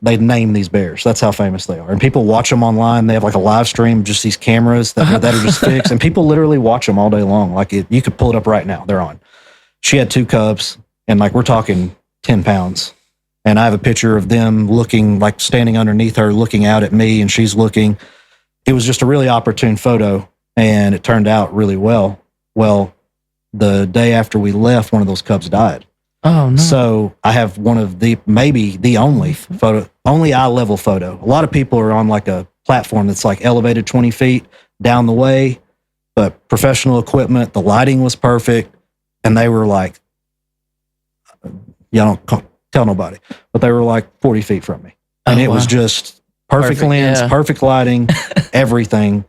They name these bears. That's how famous they are. And people watch them online. They have like a live stream, just these cameras that are just fixed. And people literally watch them all day long. Like, you could pull it up right now. They're on. She had 2 cubs, and like, we're talking 10 pounds. And I have a picture of them looking, like standing underneath her, looking out at me, and she's looking. It was just a really opportune photo, and it turned out really well. Well, the day after we left, one of those cubs died. Oh, no. So I have one of maybe the only eye level photo. A lot of people are on like a platform that's like elevated 20 feet down the way, but professional equipment, the lighting was perfect. And they were like, don't tell nobody, but they were like 40 feet from me. And it was just perfect lens, perfect lighting, everything.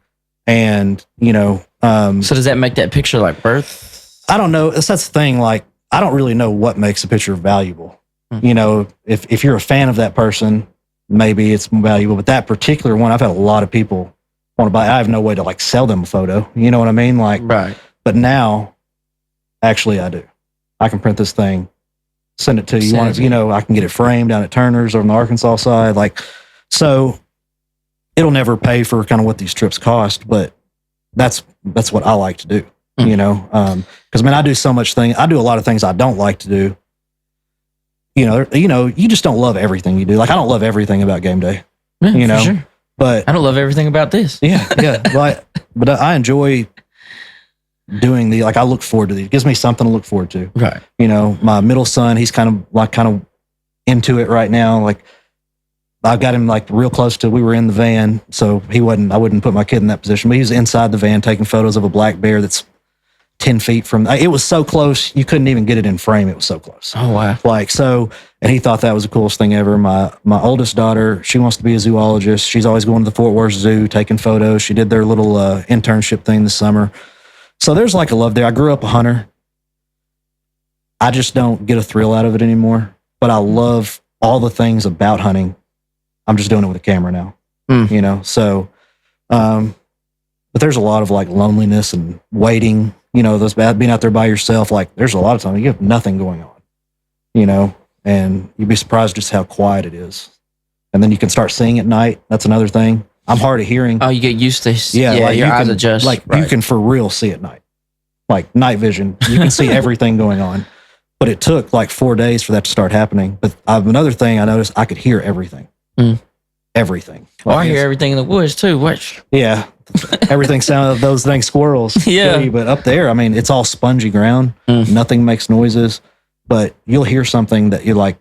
And, so does that make that picture like worth? I don't know. That's the thing. Like, I don't really know what makes a picture valuable. Mm-hmm. If you're a fan of that person, maybe it's valuable. But that particular one, I've had a lot of people want to buy. I have no way to like sell them a photo. You know what I mean? Like, right. But now, actually, I do. I can print this thing, send it to you. I can get it framed down at Turner's over on the Arkansas side. Like, so it'll never pay for kind of what these trips cost, but that's what I like to do. Because I do so much thing. I do a lot of things I don't like to do. You just don't love everything you do. Like, I don't love everything about game day. Yeah, for sure. But I don't love everything about this. Yeah. But I enjoy doing I look forward to these. It gives me something to look forward to. Right. My middle son, he's kind of into it right now. Like, I got him like real close to, we were in the van, so I wouldn't put my kid in that position, but he was inside the van taking photos of a black bear that's 10 feet from, it was so close, you couldn't even get it in frame. It was so close. Oh, wow. Like, so, and he thought that was the coolest thing ever. My oldest daughter, she wants to be a zoologist. She's always going to the Fort Worth Zoo, taking photos. She did their little internship thing this summer. So there's like a love there. I grew up a hunter. I just don't get a thrill out of it anymore, but I love all the things about hunting. I'm just doing it with a camera now, you know? So, but there's a lot of like loneliness and waiting, you know, those bad being out there by yourself. Like there's a lot of times you have nothing going on, you know, and you'd be surprised just how quiet it is. And then you can start seeing at night. That's another thing. I'm hard of hearing. Oh, you get used to, like your eyes adjust. Like you can for real see at night, like night vision. You can see everything going on. But it took like 4 days for that to start happening. But another thing I noticed, I could hear everything. Everything. Like, I hear everything in the woods too. What? Yeah. Everything sounded those dang squirrels. Yeah. But up there, I mean, it's all spongy ground. Nothing makes noises. But you'll hear something that you're like,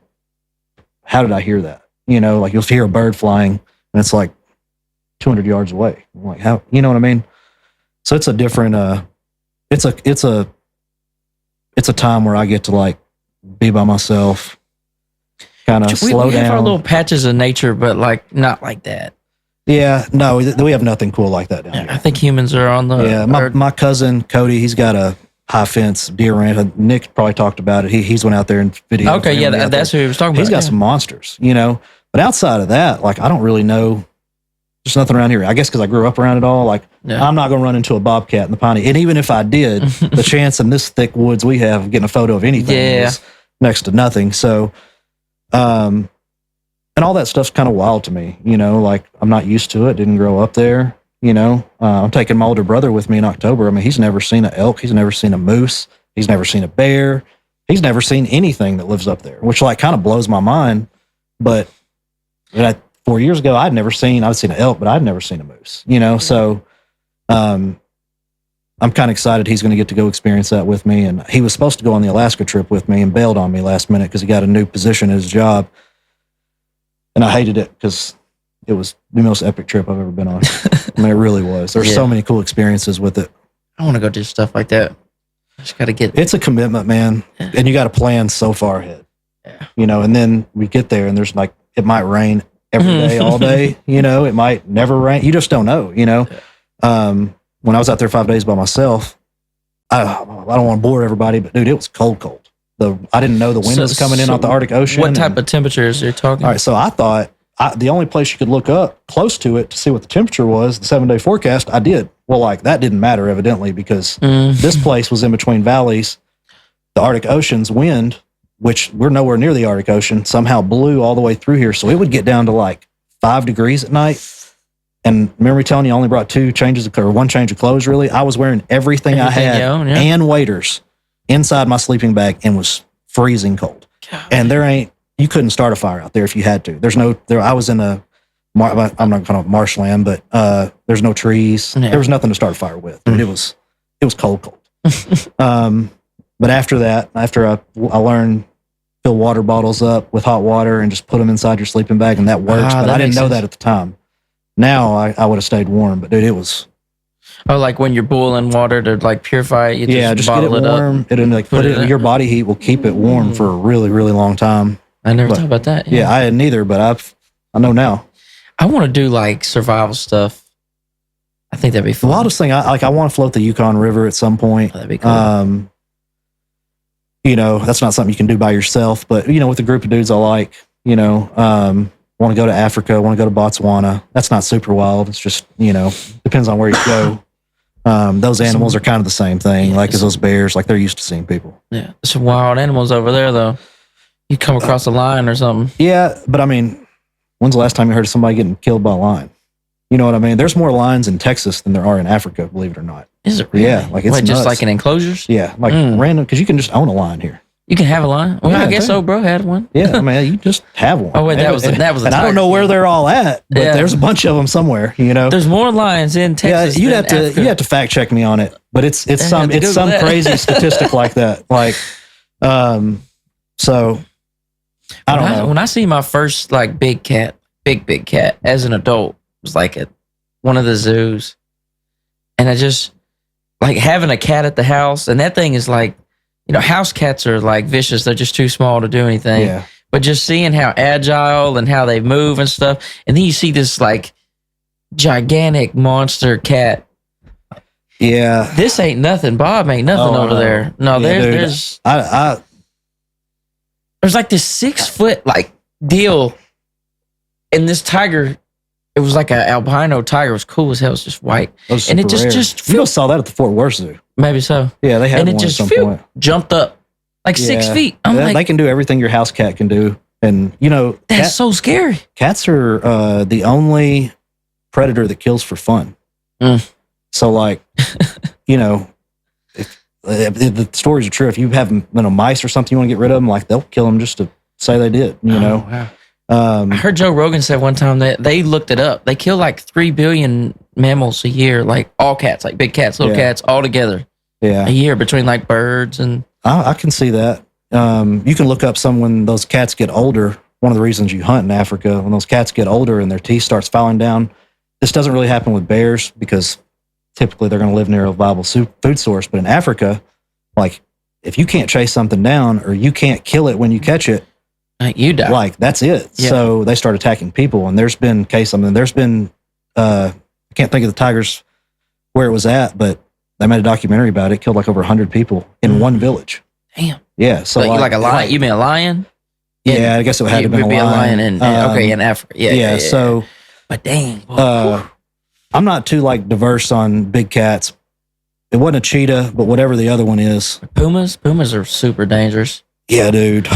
how did I hear that? You know, like you'll hear a bird flying and it's like 200 yards away. I'm like, how, you know what I mean? So it's a different, it's a time where I get to like be by myself, kind of slow down. We have our little patches of nature, but like not like that. Yeah, no, we have nothing cool like that down here. I think humans are on the. Yeah, my cousin Cody, he's got a high fence deer ranch. Nick probably talked about it. He's went out there and video. Okay, yeah, that's who he was talking about. He's got some monsters, you know. But outside of that, like I don't really know. There's nothing around here. I guess because I grew up around it all. Like I'm not going to run into a bobcat in the piney. And even if I did, the chance in this thick woods we have of getting a photo of anything is next to nothing. So, and all that stuff's kind of wild to me. You know, like I'm not used to it. Didn't grow up there. You know, I'm taking my older brother with me in October. I mean, he's never seen an elk. He's never seen a moose. He's never seen a bear. He's never seen anything that lives up there, which like kind of blows my mind. But 4 years ago, I'd seen an elk, but I'd never seen a moose, you know? So, I'm kind of excited he's going to get to go experience that with me. And he was supposed to go on the Alaska trip with me and bailed on me last minute because he got a new position at his job. And I hated it because it was the most epic trip I've ever been on. I mean, it really was. There's so many cool experiences with it. I want to go do stuff like that. I just got to get. It's a commitment, man. Yeah. And you got to plan so far ahead, you know, and then we get there and there's like, it might rain every day, all day, you know, it might never rain. You just don't know, you know? When I was out there 5 days by myself, I don't want to bore everybody, but dude, it was cold. I didn't know the wind was coming in off the Arctic Ocean. What type of temperatures are you talking? All right. So I thought the only place you could look up close to it to see what the temperature was, the 7-day forecast, I did. Well, like that didn't matter evidently because this place was in between valleys. The Arctic Ocean's wind, which we're nowhere near the Arctic Ocean, somehow blew all the way through here. So it would get down to like 5 degrees at night. And remember me telling you I only brought one change of clothes, really? I was wearing everything I had and waders inside my sleeping bag and was freezing cold. God. And you couldn't start a fire out there if you had to. I was in I'm not going to marshland, but there's no trees. Yeah. There was nothing to start a fire with. It was cold. But after that, I learned fill water bottles up with hot water and just put them inside your sleeping bag, and that works. But I didn't know that at the time. Now I would have stayed warm, but dude, it was. Oh, like when you're boiling water to like purify it, just get it warm. Your body heat will keep it warm for a really, really long time. I never thought about that. Yeah, I hadn't either, but I know now. I want to do like survival stuff. I think that'd be fun. The wildest thing, I want to float the Yukon River at some point. Oh, that'd be cool. You know, that's not something you can do by yourself, but you know, with a group of dudes I like, you know, want to go to Africa, want to go to Botswana. That's not super wild. It's just, you know, depends on where you go. Those animals are kind of the same thing, like as those bears, like they're used to seeing people. Yeah. Some wild animals over there though. You come across a lion or something. Yeah, but I mean, when's the last time you heard of somebody getting killed by a lion? You know what I mean? There's more lions in Texas than there are in Africa, believe it or not. Is it really? Yeah, like it's nuts. Just like in enclosures? Yeah, like random, because you can just own a lion here. You can have a lion? Well, yeah, I guess so, bro. Had one. Yeah, I mean, you just have one. Oh, wait, that was. And I don't know where they're all at, but there's a bunch of them somewhere. You know, there's more lions in Texas. Yeah, you'd have to fact check me on it, but it's some crazy statistic like that. Like, so I don't know. When I see my first like big cat as an adult, it was like at one of the zoos, and like having a cat at the house, and that thing is like, house cats are like vicious. They're just too small to do anything. Yeah. But just seeing how agile and how they move and stuff, and then you see this like gigantic monster cat. Yeah. This ain't nothing. Bob ain't nothing over there. No, there's like this 6 foot like deal, and this tiger. It was like an albino tiger. It was cool as hell. It was just white. And it just you saw that at the Fort Worth Zoo. Maybe so. Yeah, they had one at some point. Jumped up like 6 feet. I'm like, they can do everything your house cat can do. And, that's so scary. Cats are the only predator that kills for fun. So, like, if the stories are true, if you have mice or something you want to get rid of them, like, they'll kill them just to say they did, Wow. I heard Joe Rogan said one time that they looked it up. They kill like 3 billion mammals a year, like all cats, like big cats, little cats, all together. Yeah. A year between like birds and. I can see that. You can look up when those cats get older. One of the reasons you hunt in Africa, when those cats get older and their teeth starts falling down, this doesn't really happen with bears because typically they're going to live near a viable food source. But in Africa, like if you can't chase something down or you can't kill it when you catch it, you die. Like that's it. Yeah. So they start attacking people, and there's been I can't think of the tigers where it was at, but they made a documentary about it. Killed like over 100 people in one village. Damn. Yeah. So like a lion. You mean a lion? Yeah, I guess it had to be a lion. In Africa. Yeah. So, but dang. I'm not too like diverse on big cats. It wasn't a cheetah, but whatever the other one is. Pumas are super dangerous. Yeah, dude.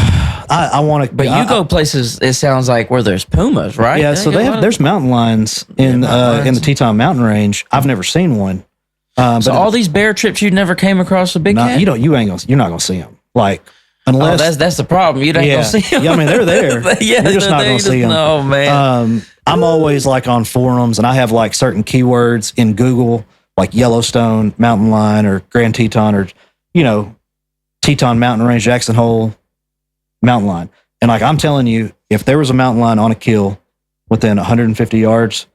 I want to. But you go places. It sounds like where there's pumas, right? Yeah. So there's mountain lions in the Teton Mountain Range. I've never seen one. So all these bear trips, you never came across a big cat? You're not gonna see them. Like unless that's the problem. You ain't gonna see them. Yeah, I mean they're there. You're just not gonna see them. No, man. I'm always like on forums, and I have like certain keywords in Google, like Yellowstone mountain lion or Grand Teton or Teton Mountain Range, Jackson Hole mountain lion. And like I'm telling you, if there was a mountain lion on a kill within 150 yards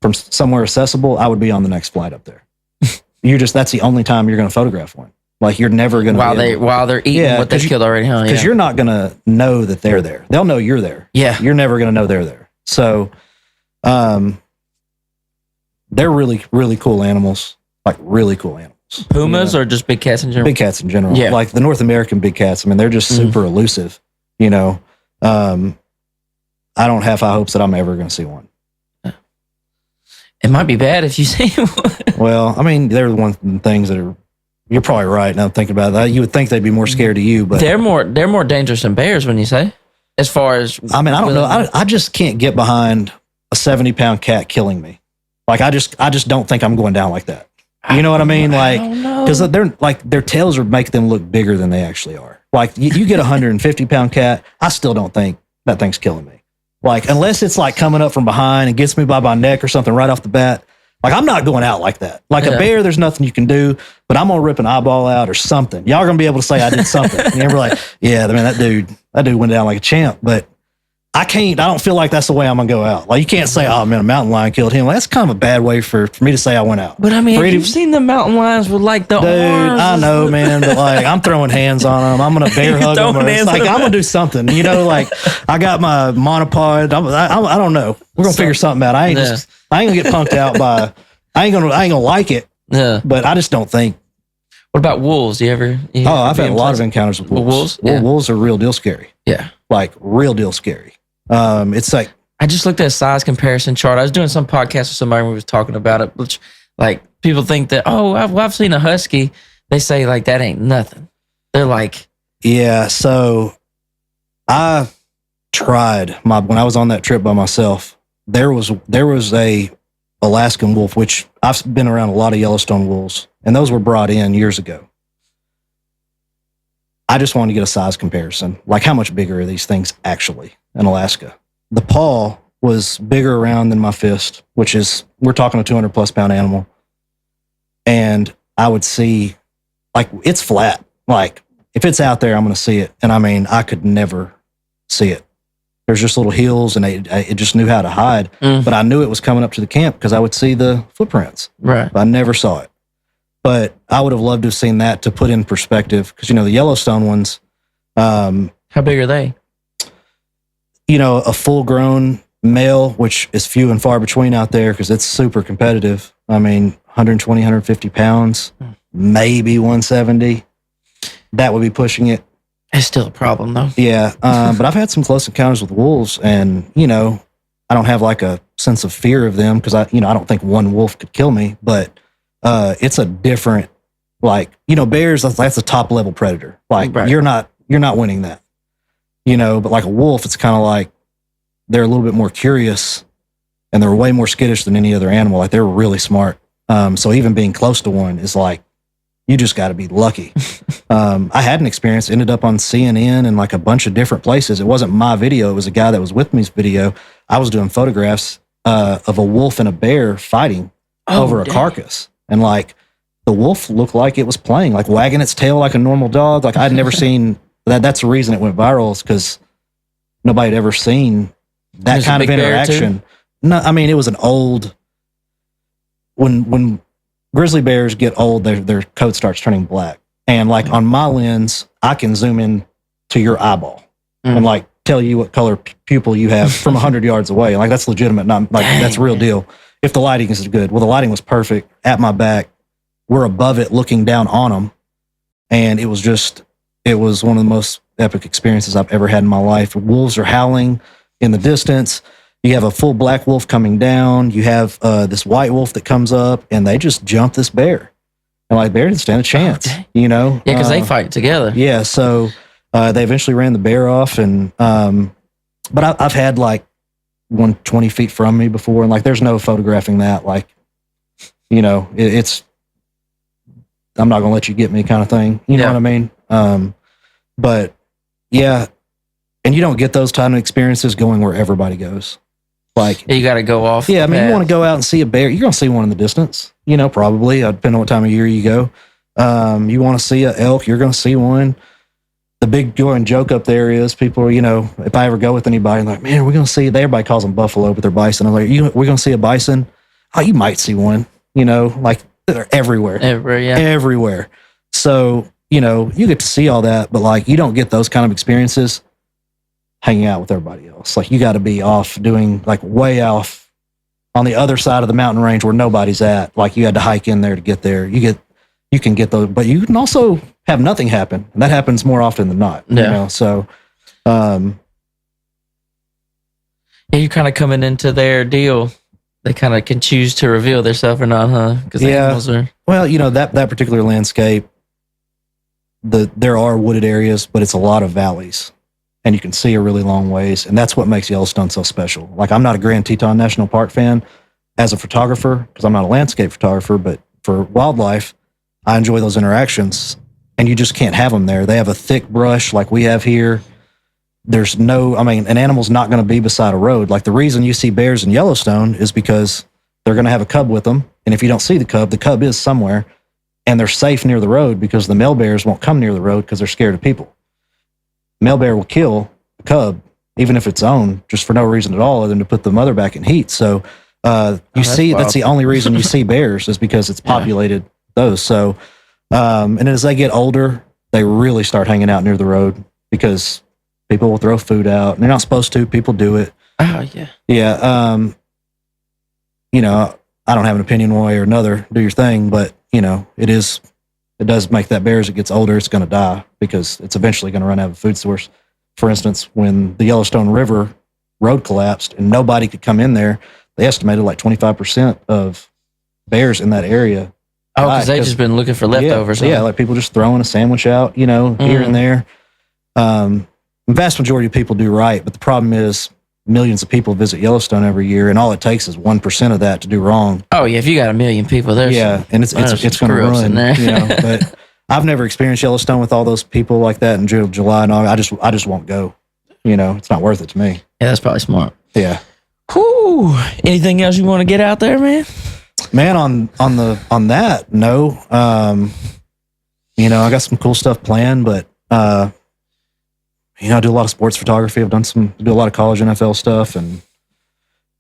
from somewhere accessible, I would be on the next flight up there. That's the only time you're going to photograph one. Like you're never going to while they're eating what they've killed already, huh? Because you're not going to know that they're there. They'll know you're there. Yeah. You're never going to know they're there. So, they're really, really cool animals. Like really cool animals. Pumas or just big cats in general? Big cats in general. Yeah. Like the North American big cats. I mean, they're just super elusive. I don't have high hopes that I'm ever going to see one. It might be bad if you see one. Well, I mean, they're one of the things that are. You're probably right. Now thinking about that, you would think they'd be more scared of you, but they're more dangerous than bears. When you say, as far as I mean, I don't know. I just can't get behind a 70-pound cat killing me. Like I just don't think I'm going down like that. You know what I mean? Like because they're like their tails would make them look bigger than they actually are. Like you get a 150-pound cat, I still don't think that thing's killing me. Like unless it's like coming up from behind and gets me by my neck or something right off the bat. Like I'm not going out like that. Like a bear, there's nothing you can do, but I'm gonna rip an eyeball out or something. Y'all are gonna be able to say I did something. And you're like, yeah, man, that dude went down like a champ. But I don't feel like that's the way I'm gonna go out. Like you can't say, oh man, a mountain lion killed him. Like, that's kind of a bad way for me to say I went out. But I mean, you've seen the mountain lions with like the arms. I know, man, but like I'm throwing hands on them. I'm gonna bear hug them. Like I'm gonna do something. Like I got my monopod. I don't know. We're gonna figure something out. I ain't gonna get punked out by. I ain't gonna like it. Yeah, but I just don't think. What about wolves? You ever I've had a lot of encounters with wolves. Wolves? Yeah. Wolves are real deal scary. Yeah, like real deal scary. It's like I just looked at a size comparison chart. I was doing some podcast with somebody and we was talking about it. Which, like people think that I've seen a husky. They say like that ain't nothing. They're like yeah. So I tried when I was on that trip by myself. There was a Alaskan wolf, which I've been around a lot of Yellowstone wolves, and those were brought in years ago. I just wanted to get a size comparison. Like, how much bigger are these things actually in Alaska? The paw was bigger around than my fist, which is, we're talking a 200 plus pound animal. And I would see, like, it's flat. Like, if it's out there, I'm going to see it. And I mean, I could never see it. There's just little hills, and it just knew how to hide. But I knew it was coming up to the camp because I would see the footprints. Right. But I never saw it. But I would have loved to have seen that to put in perspective because, the Yellowstone ones, how big are they? A full grown male, which is few and far between out there because it's super competitive. I mean, 120, 150 pounds, maybe 170. That would be pushing it. It's still a problem though. Yeah. But I've had some close encounters with wolves and, I don't have like a sense of fear of them because I don't think one wolf could kill me, but it's a different, bears, that's a top level predator. Like right. you're not winning that, but like a wolf, it's kind of like they're a little bit more curious and they're way more skittish than any other animal. Like they're really smart. So even being close to one is like, you just got to be lucky. I had an experience, ended up on CNN and like a bunch of different places. It wasn't my video. It was a guy that was with me's video. I was doing photographs of a wolf and a bear fighting over a carcass. And like the wolf looked like it was playing, like wagging its tail like a normal dog. Like I'd never seen that. That's the reason it went viral is because nobody had ever seen that kind of interaction. No, I mean, it was an old, when grizzly bears get old, their coat starts turning black. And like on my lens, I can zoom in to your eyeball and like tell you what color pupil you have from 100 yards away. Like that's legitimate, not like that's real deal. If the lighting is good. Well, the lighting was perfect at my back. We're above it looking down on them. And it was one of the most epic experiences I've ever had in my life. Wolves are howling in the distance. You have a full black wolf coming down. You have this white wolf that comes up, and they just jump this bear. And like, bear didn't stand a chance, Yeah, because they fight together. Yeah, so they eventually ran the bear off, and but I've had like one 20 feet from me before, and like, there's no photographing that. Like, it's I'm not gonna let you get me kind of thing. You know what I mean? But yeah, and you don't get those kind of experiences going where everybody goes. Like you got to go off. Yeah, I mean, you want to go out and see a bear. You're gonna see one in the distance. Probably depending on what time of year you go. You want to see an elk, you're gonna see one. The big going joke up there is people, if I ever go with anybody, like, man, we're gonna see. Everybody calls them buffalo, but they're bison. I'm like, we're gonna see a bison. Oh, you might see one. Like they're everywhere. Everywhere. So you get to see all that, but like you don't get those kind of experiences hanging out with everybody else. Like you got to be off doing like way off on the other side of the mountain range where nobody's at. Like you had to hike in there to get there. You can get those, but you can also have nothing happen. And that happens more often than not. Yeah. So, you're kind of coming into their deal. They kind of can choose to reveal themselves or not, huh? Because animals are. Well, that particular landscape, there are wooded areas, but it's a lot of valleys. And you can see a really long ways. And that's what makes Yellowstone so special. Like, I'm not a Grand Teton National Park fan as a photographer, because I'm not a landscape photographer, but for wildlife, I enjoy those interactions. And you just can't have them there. They have a thick brush like we have here. There's an animal's not going to be beside a road. Like, the reason you see bears in Yellowstone is because they're going to have a cub with them. And if you don't see the cub is somewhere. And they're safe near the road because the male bears won't come near the road because they're scared of people. Male bear will kill the cub, even if it's own, just for no reason at all other than to put the mother back in heat. So that's the only reason you see bears is because it's populated those. So, and as they get older, they really start hanging out near the road because people will throw food out. And they're not supposed to. People do it. Oh, yeah. Yeah. I don't have an opinion one way or another. Do your thing. But, it does make that bear as it gets older, it's going to die because it's eventually going to run out of food source. For instance, when the Yellowstone River road collapsed and nobody could come in there, they estimated like 25% of bears in that area. Oh, because they've just been looking for leftovers. Yeah, like people just throwing a sandwich out, here and there. The vast majority of people do right, but the problem is millions of people visit Yellowstone every year, and all it takes is 1% of that to do wrong. Oh yeah, if you got 1 million people there, and it's going to ruin. But I've never experienced Yellowstone with all those people like that in July and August. I just won't go. It's not worth it to me. Yeah, that's probably smart. Yeah. Whew. Anything else you want to get out there, man? Man, on that, no. I got some cool stuff planned, but I do a lot of sports photography. I've do a lot of college NFL stuff, and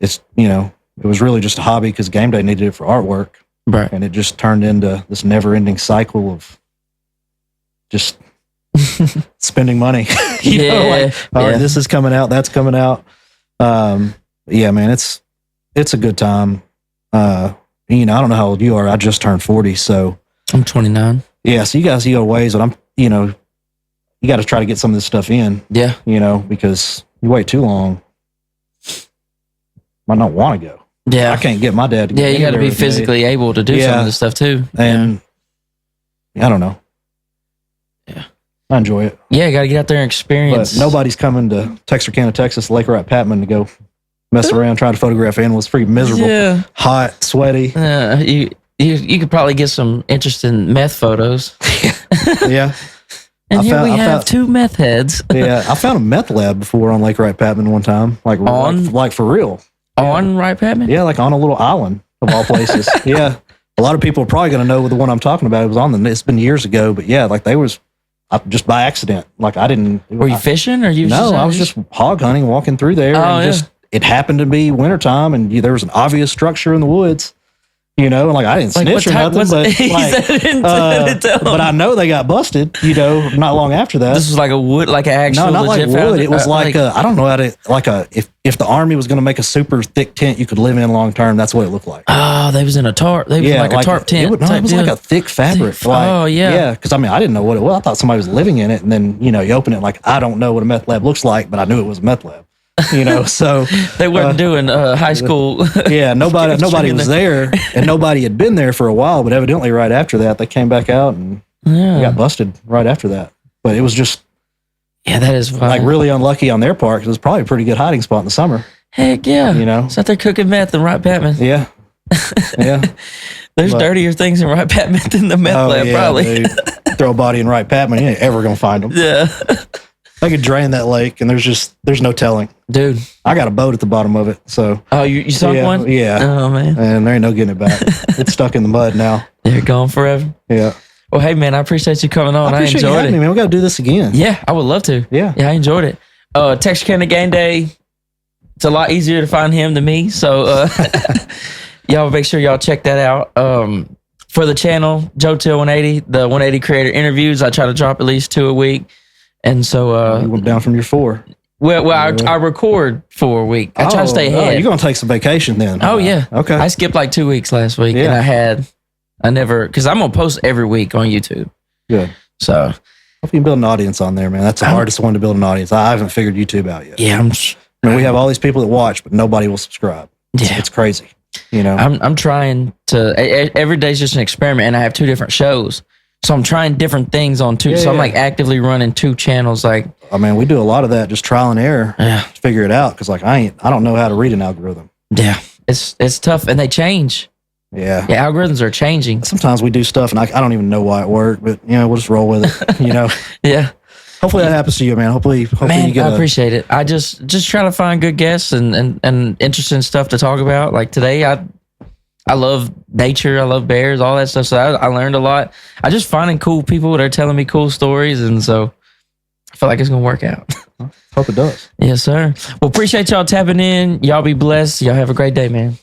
it's, it was really just a hobby because GameDay needed it for artwork. Right. And it just turned into this never ending cycle of just spending money. you know, like, all right, this is coming out, that's coming out. Yeah, man, it's a good time. You know, I don't know how old you are. I just turned 40, so I'm 29. Yeah, so you guys go ways, but you got to try to get some of this stuff in. Yeah. You know, because you wait too long, might not want to go. Yeah. I can't get my dad to go. Yeah, you got to be physically able to do some of this stuff too. And I don't know. Yeah. I enjoy it. Yeah, you got to get out there and experience. But nobody's coming to Texarkana, Texas, Lake Wright Patman to go mess around trying to photograph animals. It's pretty miserable. Yeah. Hot, sweaty. You could probably get some interesting meth photos. Yeah. And here we have two meth heads. Yeah, I found a meth lab before on Lake Wright Patman one time. Like for real. On Wright Patman? Yeah, like on a little island of all places. Yeah. A lot of people are probably going to know the one I'm talking about. It was it's been years ago, but yeah, like just by accident. Like I didn't. Were you fishing or you? No, I was just hog hunting, walking through there. It happened to be wintertime and there was an obvious structure in the woods. You know, and like I didn't snitch or nothing, but I know they got busted. You know, not long after that. This was like a wood, like an actual. No, not like wood. It was like I don't know how to if the army was going to make a super thick tent you could live in long term. That's what it looked like. Oh, they was in a tarp. They was like a tarp tent. It was like a thick fabric. Yeah. Because I mean, I didn't know what it was. I thought somebody was living in it, and then you open it like I don't know what a meth lab looks like, but I knew it was a meth lab. So they weren't doing high school. Yeah, nobody was there, and nobody had been there for a while. But evidently, right after that, they came back out and got busted right after that. But it was just, that is fun. Like really unlucky on their part. 'Cause it was probably a pretty good hiding spot in the summer. Heck yeah, it's out there cooking meth in Wright Patman. Yeah, yeah. There's dirtier things in Wright Patman than the meth lab, probably. Throw a body in Wright Patman, you ain't ever gonna find them. Yeah. I could drain that lake, and there's no telling. Dude, I got a boat at the bottom of it. So you sunk one? Yeah. Oh man. And there ain't no getting it back. It's stuck in the mud now. They're gone forever. Yeah. Well, hey man, I appreciate you coming on. I enjoyed it. Man, we got to do this again. Yeah, I would love to. Yeah. Yeah, I enjoyed it. Texarkana GameDay. It's a lot easier to find him than me. So y'all make sure y'all check that out. For the channel, Joe Teel 180, the 180 creator interviews. I try to drop at least 2 a week. And so you went down from your 4. Well, I record 4 a week. I try to stay ahead. You're gonna take some vacation then? Oh yeah. Okay. I skipped like 2 weeks last week, and because I'm gonna post every week on YouTube. Good. So hope you can build an audience on there, man. That's the hardest one to build an audience. I haven't figured YouTube out yet. Yeah, I mean, we have all these people that watch, but nobody will subscribe. It's crazy. I'm trying to. Every day's just an experiment, and I have 2 different shows. So I'm trying different things on 2. So I'm like actively running 2 channels. Like, I mean, we do a lot of that, just trial and error. Yeah. To figure it out. 'Cause like I don't know how to read an algorithm. Yeah. It's tough and they change. Yeah. Yeah. Algorithms are changing. Sometimes we do stuff and I don't even know why it worked, but we'll just roll with it, Yeah. Hopefully that happens to you, man. Hopefully you get I appreciate it. I just try to find good guests and interesting stuff to talk about. Like today, I love nature. I love bears, all that stuff. So I learned a lot. I just finding cool people that are telling me cool stories. And so I feel like it's going to work out. Hope it does. Yes, sir. Well, appreciate y'all tapping in. Y'all be blessed. Y'all have a great day, man.